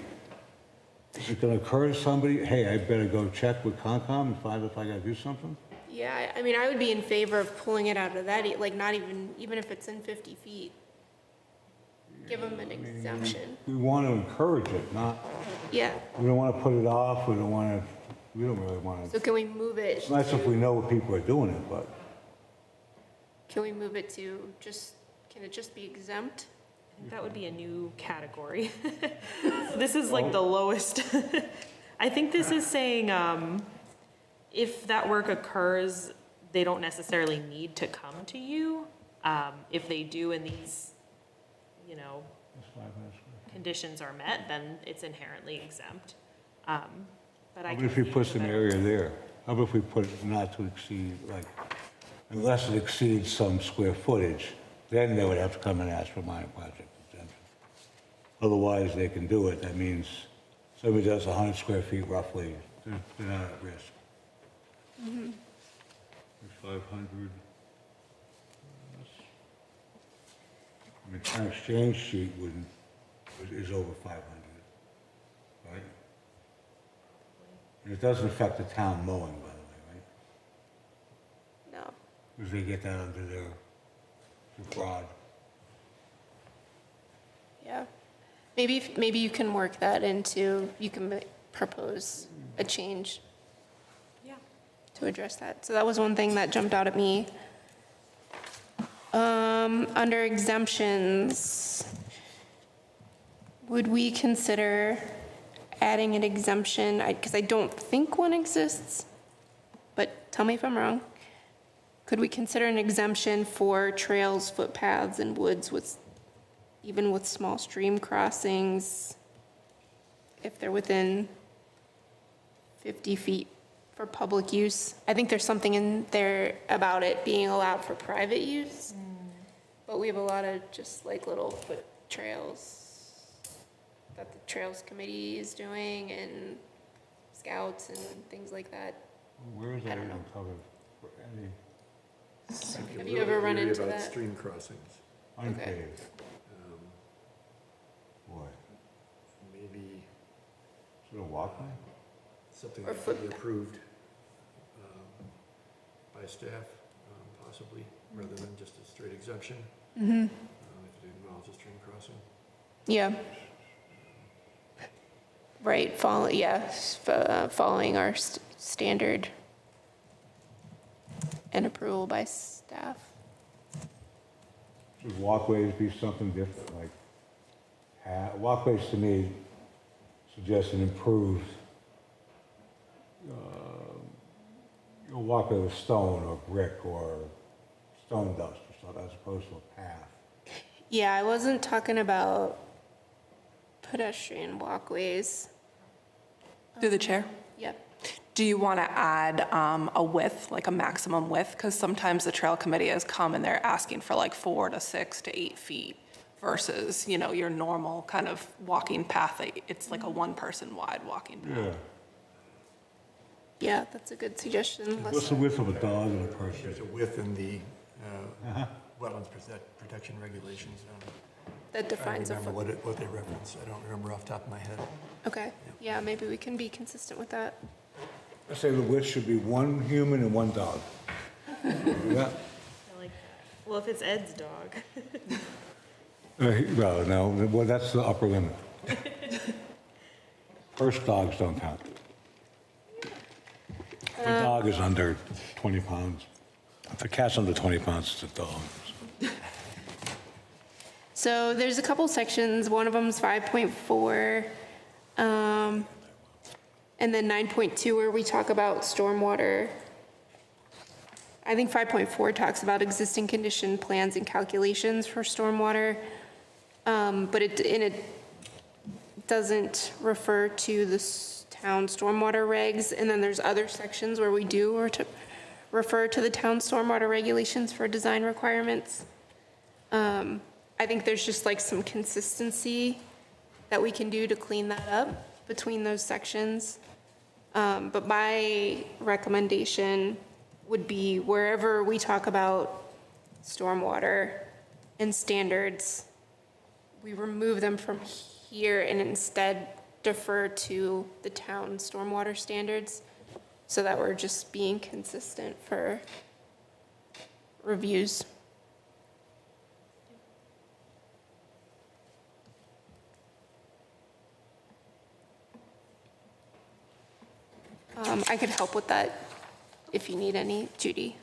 is it gonna occur to somebody, hey, I better go check with Concom and find if I gotta do something? yeah, I mean, I would be in favor of pulling it out of that, like not even if it's in 50 feet. Give them an exemption. We want to encourage it, not, Yeah, we don't want to put it off, we don't really want so to. can we move it, It's nice if we know what people are doing it, but can we move it to just, can it just be exempt? I think that would be a new category. This is like the lowest. I think this is saying, if that work occurs, they don't necessarily need to come to you. If they do and these, conditions are met, then it's inherently exempt. But I how can about if we see put some better- area there? How about if we put not to exceed, like, unless it exceeds some square footage, then they would have to come and ask for minor project exemption. Otherwise, they can do it, that means somebody does 100 square feet roughly, they're not at risk. 500. I mean, town exchange sheet is over 500, right? And it doesn't affect the town mowing, by the way, right? No. Because they get that under their broad. Yeah. Maybe you can work that into, you can propose a change. Yeah. To address that. So that was one thing that jumped out at me. Under exemptions, would we consider adding an exemption? Because I don't think one exists, but tell me if I'm wrong. Could we consider an exemption for trails, footpaths, and woods even with small stream crossings, if they're within 50 feet for public use? I think there's something in there about it being allowed for private use, but we have a lot of just like little foot trails that the Trails Committee is doing, and scouts and things like that. Where is I that don't even know. covered? For any Have you ever run into About that? stream crossings. unpaved? Boy, Maybe is it a walkway? something Or that could be footpath. approved by staff, possibly, rather than just a straight exemption, Mm-hmm. if it involves a stream crossing. Yeah. Right, following our standard and approval by staff. Should walkways be something different, like, walkways to me suggest an improved, walkway with stone or brick or stone dust or something, as opposed to a path. Yeah, I wasn't talking about pedestrian walkways. Through the chair. Yep. Do you want to add a width, like a maximum width? Because sometimes the trail committee has come and they're asking for like 4 to 6 to 8 feet versus, your normal kind of walking path. It's like a one-person wide walking path. Yeah. Yeah, that's a good suggestion. What's the width of a dog and a person? There's a width in the wetlands protection regulations. That defines I a don't remember foot. what they reference. I don't remember off the top of my head. Okay, yeah, maybe we can be consistent with that. I say the width should be one human and one dog. Yeah. I like that. Well, if it's Ed's dog. Well, no, well, that's the upper limit. First dogs don't count. If a dog is under 20 pounds. If a cat's under 20 pounds, it's a dog. So there's a couple sections. One of them is 5.4, and then 9.2 where we talk about stormwater. I think 5.4 talks about existing condition plans and calculations for stormwater, but it doesn't refer to the town stormwater regs. And then there's other sections where we do refer to the town stormwater regulations for design requirements. I think there's just like some consistency that we can do to clean that up between those sections. But my recommendation would be wherever we talk about stormwater and standards, we remove them from here and instead defer to the town stormwater standards so that we're just being consistent for reviews. I could help with that if you need any, Judy.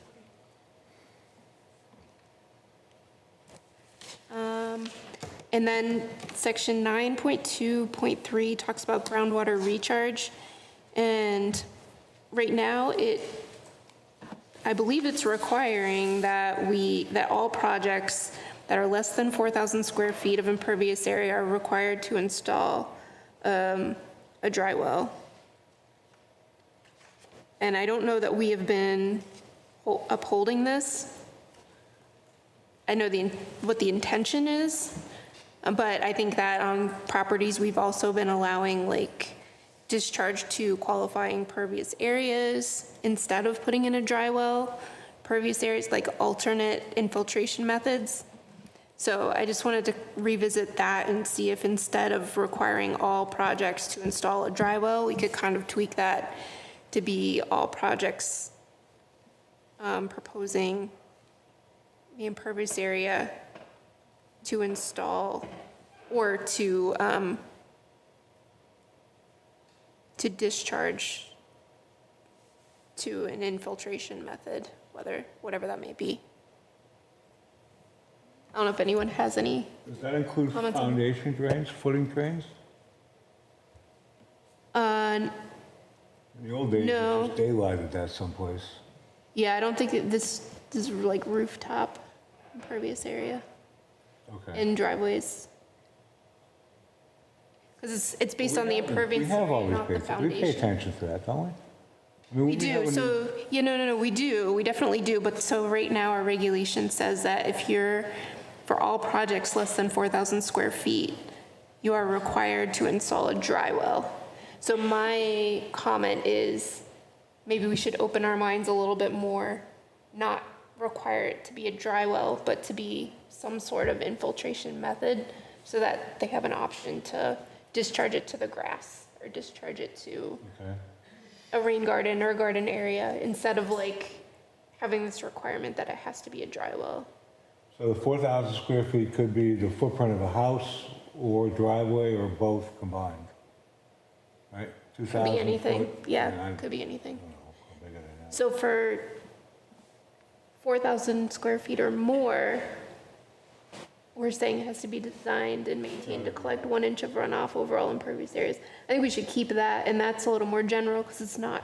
And then section 9.2.3 talks about groundwater recharge. And right now I believe it's requiring that all projects that are less than 4,000 square feet of impervious area are required to install a dry well. And I don't know that we have been upholding this. I know what the intention is, but I think that on properties, we've also been allowing like discharge to qualifying pervious areas instead of putting in a dry well, pervious areas like alternate infiltration methods. So I just wanted to revisit that and see if instead of requiring all projects to install a dry well, we could kind of tweak that to be all projects proposing the impervious area to install or to discharge to an infiltration method, whatever that may be. I don't know if anyone has any. Does that include comments on- foundation drains, footing drains? In the old days, No. you just daylighted that someplace. Yeah, I don't think this is like rooftop impervious area Okay. in driveways. Because it's based on the impervious We have all area, these not the papers. We pay foundation. attention to that, don't we? I mean, We have do, a new- so, yeah, no, we do, we definitely do, but so right now our regulation says that if you're, for all projects less than 4,000 square feet, you are required to install a dry well. So my comment is, maybe we should open our minds a little bit more, not require it to be a dry well, but to be some sort of infiltration method, so that they have an option to discharge it to the grass, or discharge it to Okay. a rain garden or a garden area, instead of like having this requirement that it has to be a dry well. So the 4,000 square feet could be the footprint of a house or driveway or both combined, right? Could 2,000 be anything, foot? yeah, I could be anything. don't know how big it is. So for 4,000 square feet or more, we're saying it has to be designed and maintained to collect 1 inch of runoff over all impervious areas. I think we should keep that, and that's a little more general, because it's not,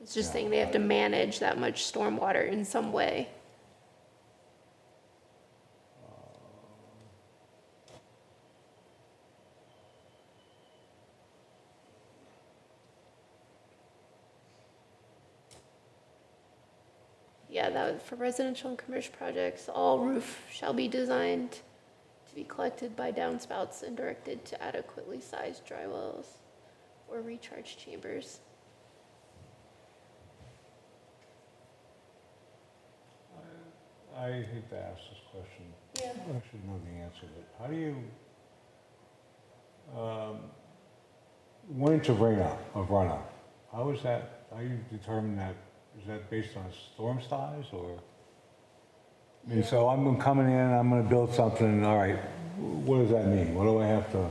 it's just saying they have to manage that much stormwater in some way. Yeah, that was for residential and commercial projects, all roof shall be designed to be collected by downspouts and directed to adequately sized dry wells or recharge chambers. I hate to ask this question. Yeah. I should know the answer, but how do you, 1 inch of runoff, how is that, how you determine that? Is that based on storm size or? I mean, so I'm coming in, I'm gonna build something, all right, what does that mean? What do I have to,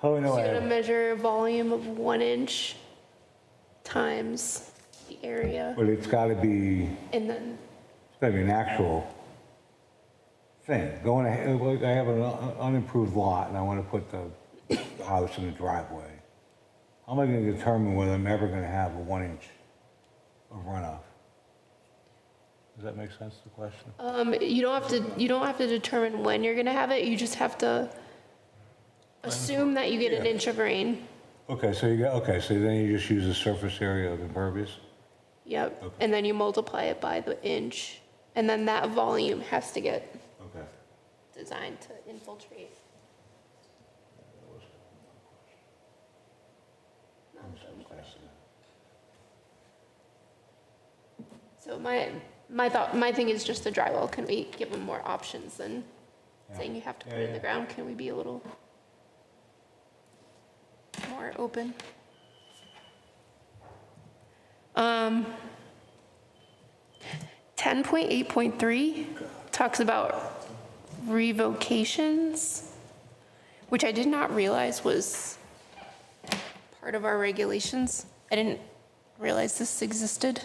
how do I know So I you're gonna have? measure a volume of 1 inch times the area, But it's gotta be, and then, it's gotta be an actual thing. Going ahead, like I have an unimproved lot and I wanna put the house in the driveway. How am I gonna determine whether I'm ever gonna have a 1 inch of runoff? Does that make sense, the question? you don't have to determine when you're gonna have it, you just have to assume that you get an inch of rain. Okay, so so then you just use the surface area of impervious? Yep, and then you multiply it by the inch, and then that volume has to get Okay. designed to infiltrate. Not a dumb question. So my thing is just the dry well. Can we give them more options than saying you have to put it in the ground? Can we be a little more open? 10.8.3 talks about revocations, which I did not realize was part of our regulations. I didn't realize this existed.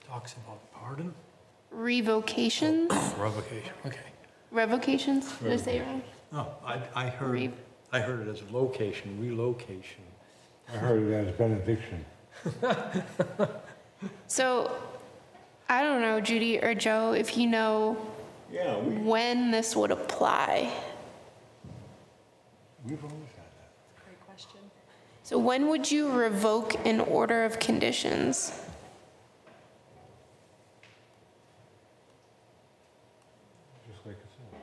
Talks about pardon? Revocations? Revocation, okay. Revocations? Did I say it wrong? No, I heard it as location, relocation. I heard it as benediction. So, I don't know, Judy or Joe, if you know when this would apply. We've always had that. Great question. So when would you revoke an order of conditions? Just like I said.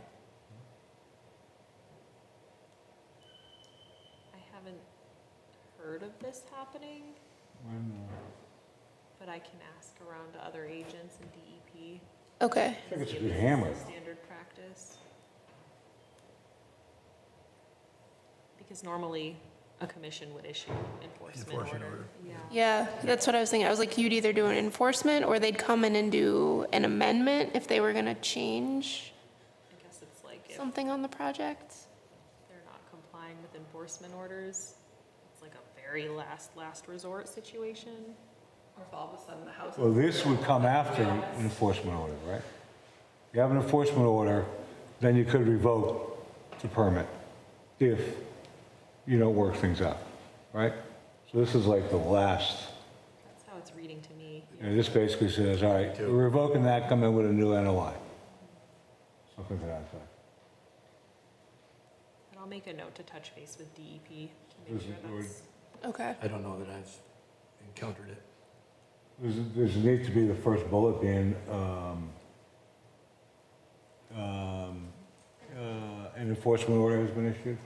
I haven't heard of this happening, but I can ask around to other agents and DEP. Okay. I think it's a good hammer. Standard practice. Because normally a commission would issue enforcement order. Yeah. Yeah, that's what I was thinking. I was like, you'd either do an enforcement or they'd come in and do an amendment if they were gonna change I guess it's like if something on the project. they're not complying with enforcement orders, it's like a very last resort situation. Or if all of a sudden the house. Well, this would come after an enforcement order, right? You have an enforcement order, then you could revoke the permit if you don't work things out, right? So this is like the last, That's how it's reading to me. this basically says, all right, we're revoking that, come in with a new NOI. Something to that effect. And I'll make a note to touch base with DEP to make Does sure it- or- that's. Okay. I don't know that I've encountered it. There's need to be the first bullet being, an enforcement order has been issued?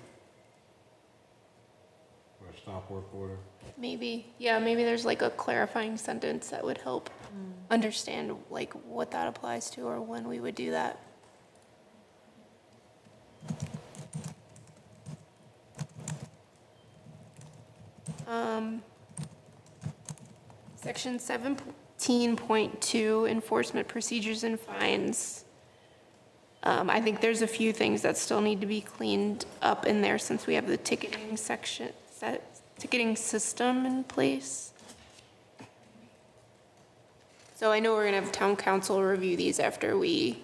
Or a stop work order? Maybe, yeah, maybe there's like a clarifying sentence that would help understand like what that applies to or when we would do that. Section 17 16.2 enforcement procedures and fines. I think there's a few things that still need to be cleaned up in there since we have the ticketing ticketing system in place. So I know we're gonna have town council review these after we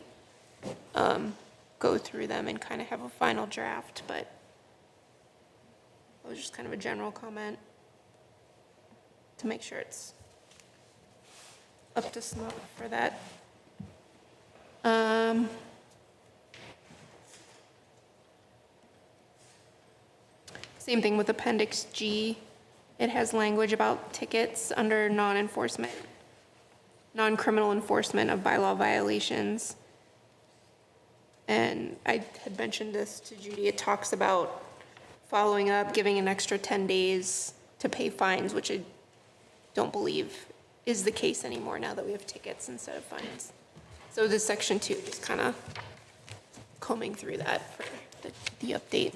go through them and kind of have a final draft, but it was just kind of a general comment to make sure it's up to snuff for that. Same thing with Appendix G. It has language about tickets under non-criminal enforcement of bylaw violations. And I had mentioned this to Judy. It talks about following up, giving an extra 10 days to pay fines, which I don't believe is the case anymore now that we have tickets instead of fines. So this section 2, just kind of combing through that for the update.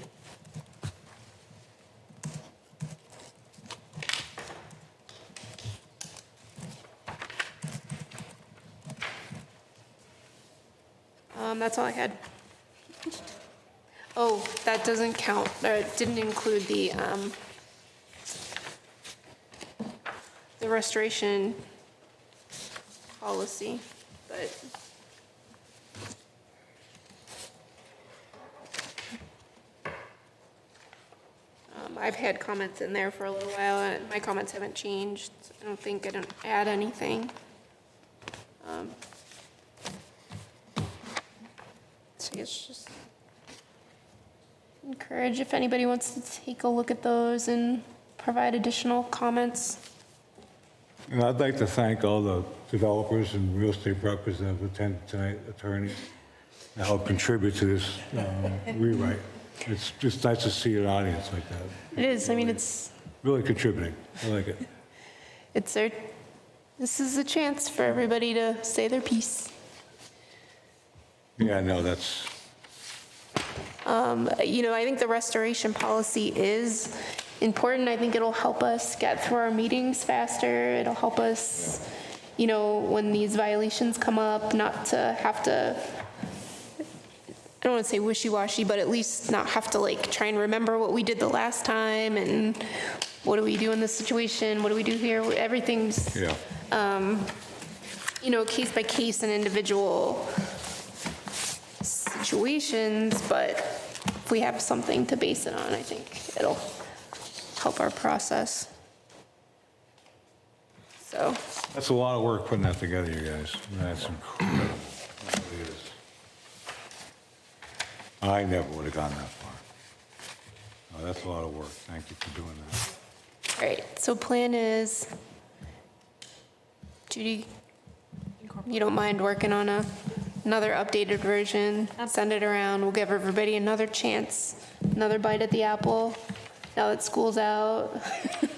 That's all I had. Oh, that doesn't count, or it didn't include the restoration policy, but I've had comments in there for a little while, and my comments haven't changed. I don't think I don't add anything. So I guess just encourage if anybody wants to take a look at those and provide additional comments. And I'd like to thank all the developers and real estate brokers that have attended tonight, attorneys, that help contribute to this rewrite. It's just nice to see an audience like that. It is, I mean, it's Really contributing. I like it. this is a chance for everybody to say their piece. Yeah, no, that's, I think the restoration policy is important. I think it'll help us get through our meetings faster. It'll help us, when these violations come up, not to have to, I don't want to say wishy-washy, but at least not have to try and remember what we did the last time and what do we do in this situation? What do we do here? Everything's, case by case and individual situations, but if we have something to base it on, I think it'll help our process. So. that's a lot of work putting that together, you guys. That's incredible. It really is. I never would have gone that far. Oh, that's a lot of work. Thank you for doing that. All right, so plan is, Judy, you don't mind working on another updated version, send it around, we'll give everybody another chance, another bite at the apple, now that school's out.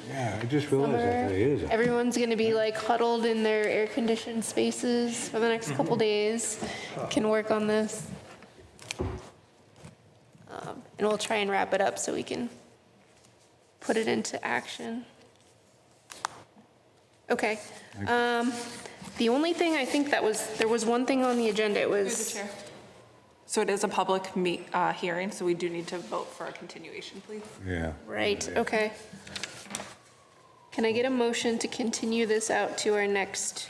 Yeah, I just realized that today is. Everyone's gonna be huddled in their air-conditioned spaces for the next couple days, can work on this. And we'll try and wrap it up so we can put it into action. Okay. The only thing I think there was one thing on the agenda, it was. Through the chair. So it is a public hearing, so we do need to vote for a continuation, please. Yeah. Right, okay. Can I get a motion to continue this out to our next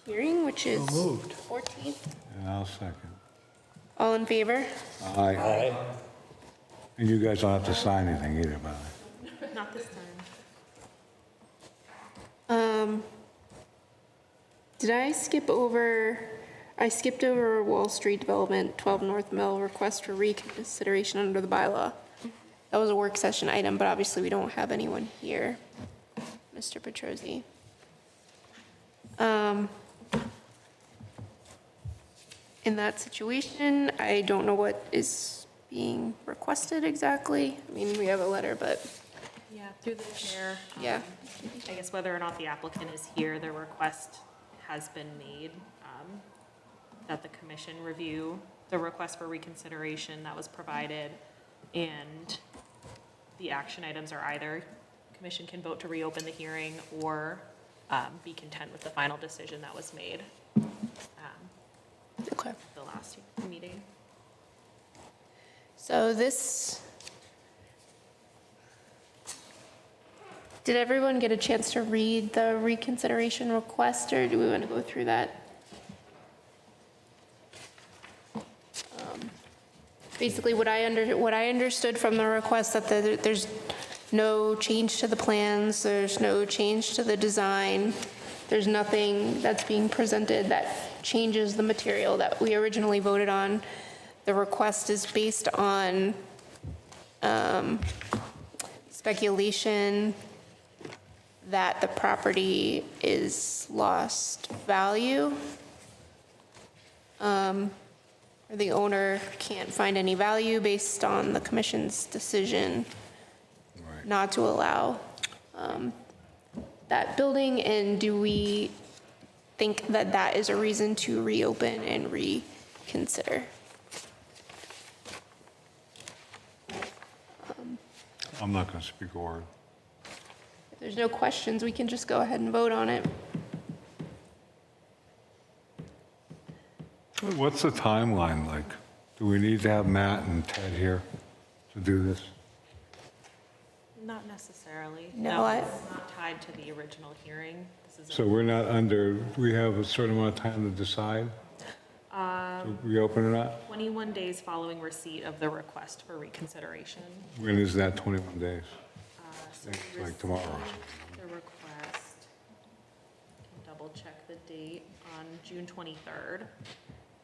hearing, which is 14th? And I'll second. All in favor? Aye. And you guys don't have to sign anything either, by the way. Not this time. Did I skip over, I skipped over Wall Street Development, 12 North Mill, request for reconsideration under the bylaw. That was a work session item, but obviously we don't have anyone here. Mr. Petrosi. In that situation, I don't know what is being requested exactly. I mean, we have a letter, but. Yeah, through the chair. Yeah. I guess whether or not the applicant is here, the request has been made that the commission review the request for reconsideration that was provided, and the action items are either commission can vote to reopen the hearing or be content with the final decision that was made Okay. the last meeting. So this, did everyone get a chance to read the reconsideration request, or do we want to go through that? Basically, what I understood from the request, that there's no change to the plans, there's no change to the design, there's nothing that's being presented that changes the material that we originally voted on. The request is based on speculation that the property is lost value. Or the owner can't find any value based on the commission's decision not to allow that building, and do we think that that is a reason to reopen and reconsider? I'm not going to speak a word. If there's no questions, we can just go ahead and vote on it. What's the timeline like? Do we need to have Matt and Ted here to do this? Not necessarily. No, It's not tied to the original hearing. This is So we're not under, we have a certain amount of time to decide to reopen or not? 21 days following receipt of the request for reconsideration. When is that 21 days? So It's we like tomorrow or received the request, can double check the date, on June 23rd.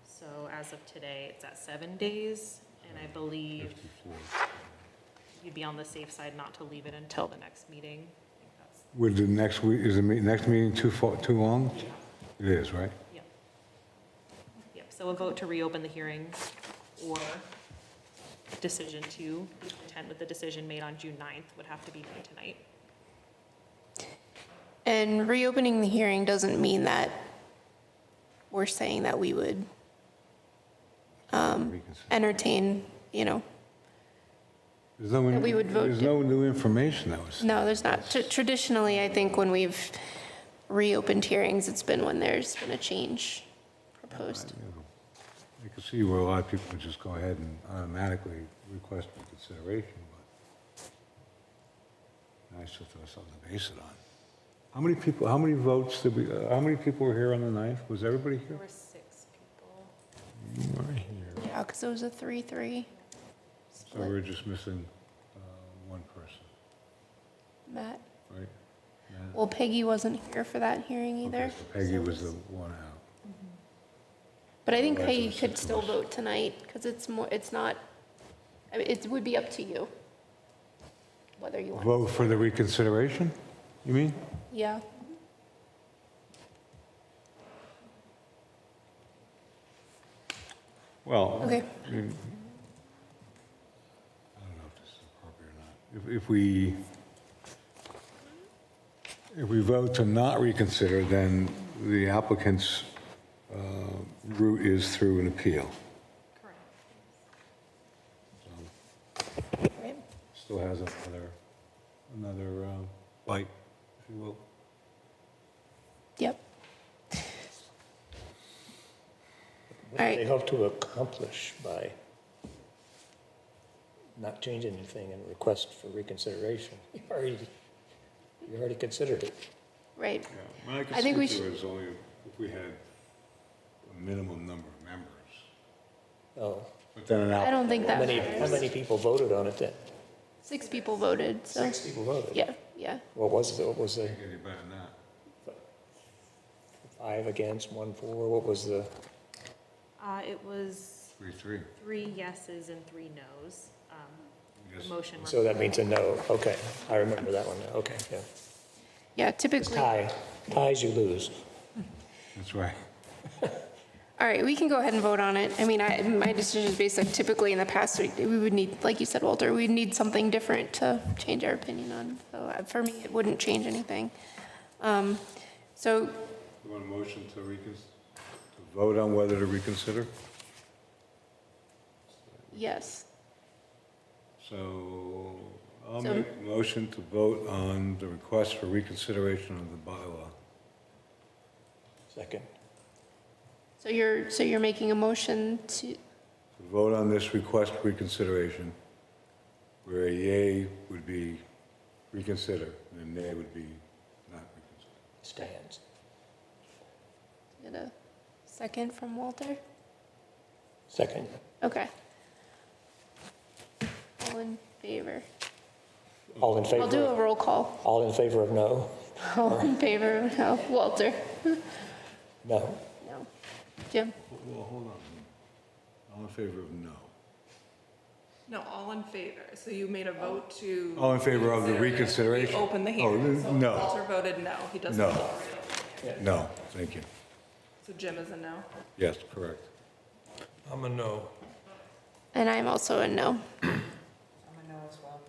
So as of today, it's at 7 days, and I believe you'd be on the safe side not to leave it until the next meeting. I think that's, Would the next week, is the next meeting too long? It is, right? yep. Yep, so a vote to reopen the hearing or decision to be content with the decision made on June 9th would have to be done tonight. And reopening the hearing doesn't mean that we're saying that we would entertain, There's no, That we would vote there's no new information that was. no, there's not. Traditionally, I think when we've reopened hearings, it's been when there's been a change proposed. You can see where a lot of people would just go ahead and automatically request reconsideration, but nice to throw something to base it on. How many people, how many votes did we, how many people were here on the 9th? Was everybody There here? were 6 people. You were here. Yeah, because it was a 3-3 So we're just missing one person, Matt. right? Matt? Well, Peggy wasn't here for that hearing either. Okay, so Peggy was the one out. But I think Well, Peggy that's could six of still us. vote tonight, because it's not, I mean, it would be up to you whether you want. Vote for the reconsideration, you mean? Yeah. Well, Okay. I mean, I don't know if this is appropriate or not. If we vote to not reconsider, then the applicant's route is through an appeal. Correct. Right. Still has another bite, if you will. Yep. What All do right. they hope to accomplish by not changing anything and request for reconsideration? You already considered it. Right. Yeah, I think we should- It was only if we had a minimum number of members. Oh, But then an I don't think how that many matters. people voted on it then? 6 people voted, so. 6 people voted? Yeah, yeah. What was the, Any better than that. 5 against, 1 for, what was the? It was 3-3. 3 yeses and 3 nos. Yes. The motion. So that means a no, okay, I remember that one, now. Okay, yeah. Yeah, It's typically. ties you lose. That's right. All right, we can go ahead and vote on it. I mean, my decision is based on typically in the past, we would need, like you said, Walter, we'd need something different to change our opinion on. So for me, it wouldn't change anything. So, You want a motion to vote on whether to reconsider? yes. So I'll So- make a motion to vote on the request for reconsideration of the bylaw. Second. So you're making a motion to, Vote on this request for reconsideration, where a yea would be reconsider, and a nay would be not reconsider. Stands. get a second from Walter? Second. Okay. All in favor? All in favor? I'll do a roll call. All in favor of no? All in favor of no. Walter? No. No. Jim? Well, hold on. All in favor of no. No, all in favor. So you made a vote to. All in favor of the reconsideration? Open the Oh, hearing. So no. Walter voted no. He doesn't. No. vote. No, thank you. So Jim is a no. Yes, correct. I'm a no. And I'm also a no. I'm a no as well.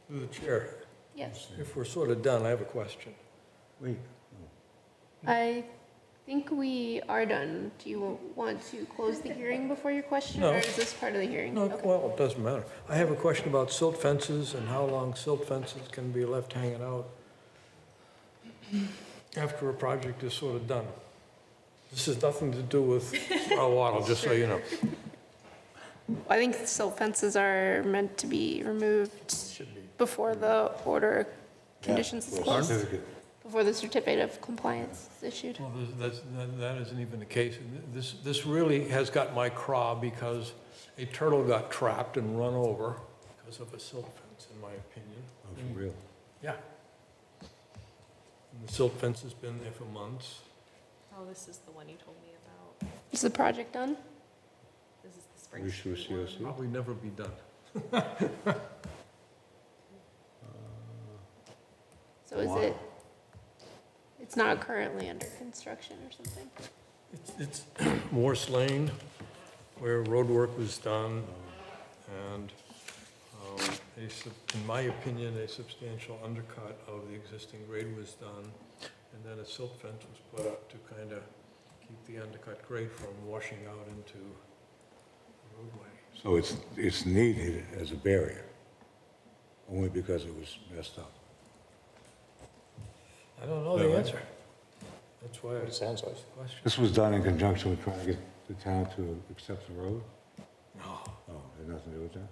Through the chair, Yes. if we're sort of done, I have a question. Wait. I think we are done. Do you want to close the hearing before your question? No. Or is this part of the hearing? No, Okay. well, it doesn't matter. I have a question about silt fences and how long silt fences can be left hanging out after a project is sort of done. This has nothing to do with water, just so you know. I think silt fences are meant to be removed before the order of conditions is closed, before the certificate of compliance is issued. Well, that isn't even the case. This really has got my craw because a turtle got trapped and run over because of a silt fence, in my opinion. Oh, for real? Yeah. And the silt fence has been there for months. Oh, this is the one you told me about. Is the project done? This is the spring. Wish to a COC? Probably never be done. So is it, it's not currently under construction or something? It's Morse Lane, where road work was done, and in my opinion, a substantial undercut of the existing grade was done, and then a silt fence was put up to kind of keep the undercut grade from washing out into the roadway. So it's needed as a barrier, only because it was messed up. I don't know the answer. That's why it sounds like a question. This was done in conjunction with trying to get the town to accept the road? No. Oh, it had nothing to do with that?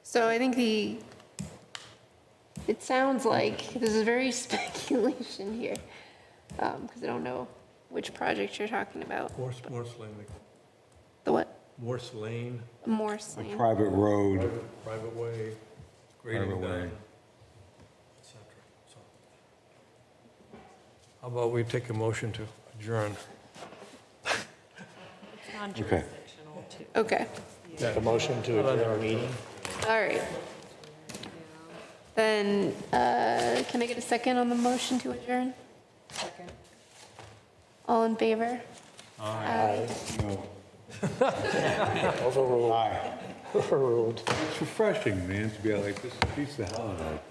So I think it sounds like, this is very speculation here, because I don't know which project you're talking about. Morse Lane, The what? Morse Lane, Morse A Lane. private road, private way, grading Private way. done, et cetera. So, how about we take a motion to adjourn? It's non-jurisdictional too. Okay, Make a motion to adjourn our meeting? all right. Then, can I get a second on the motion to adjourn? Second. All in favor? Aye. no. Overruled. Aye. Overruled. It's refreshing, man, to be out like this. It beats the hell out of it.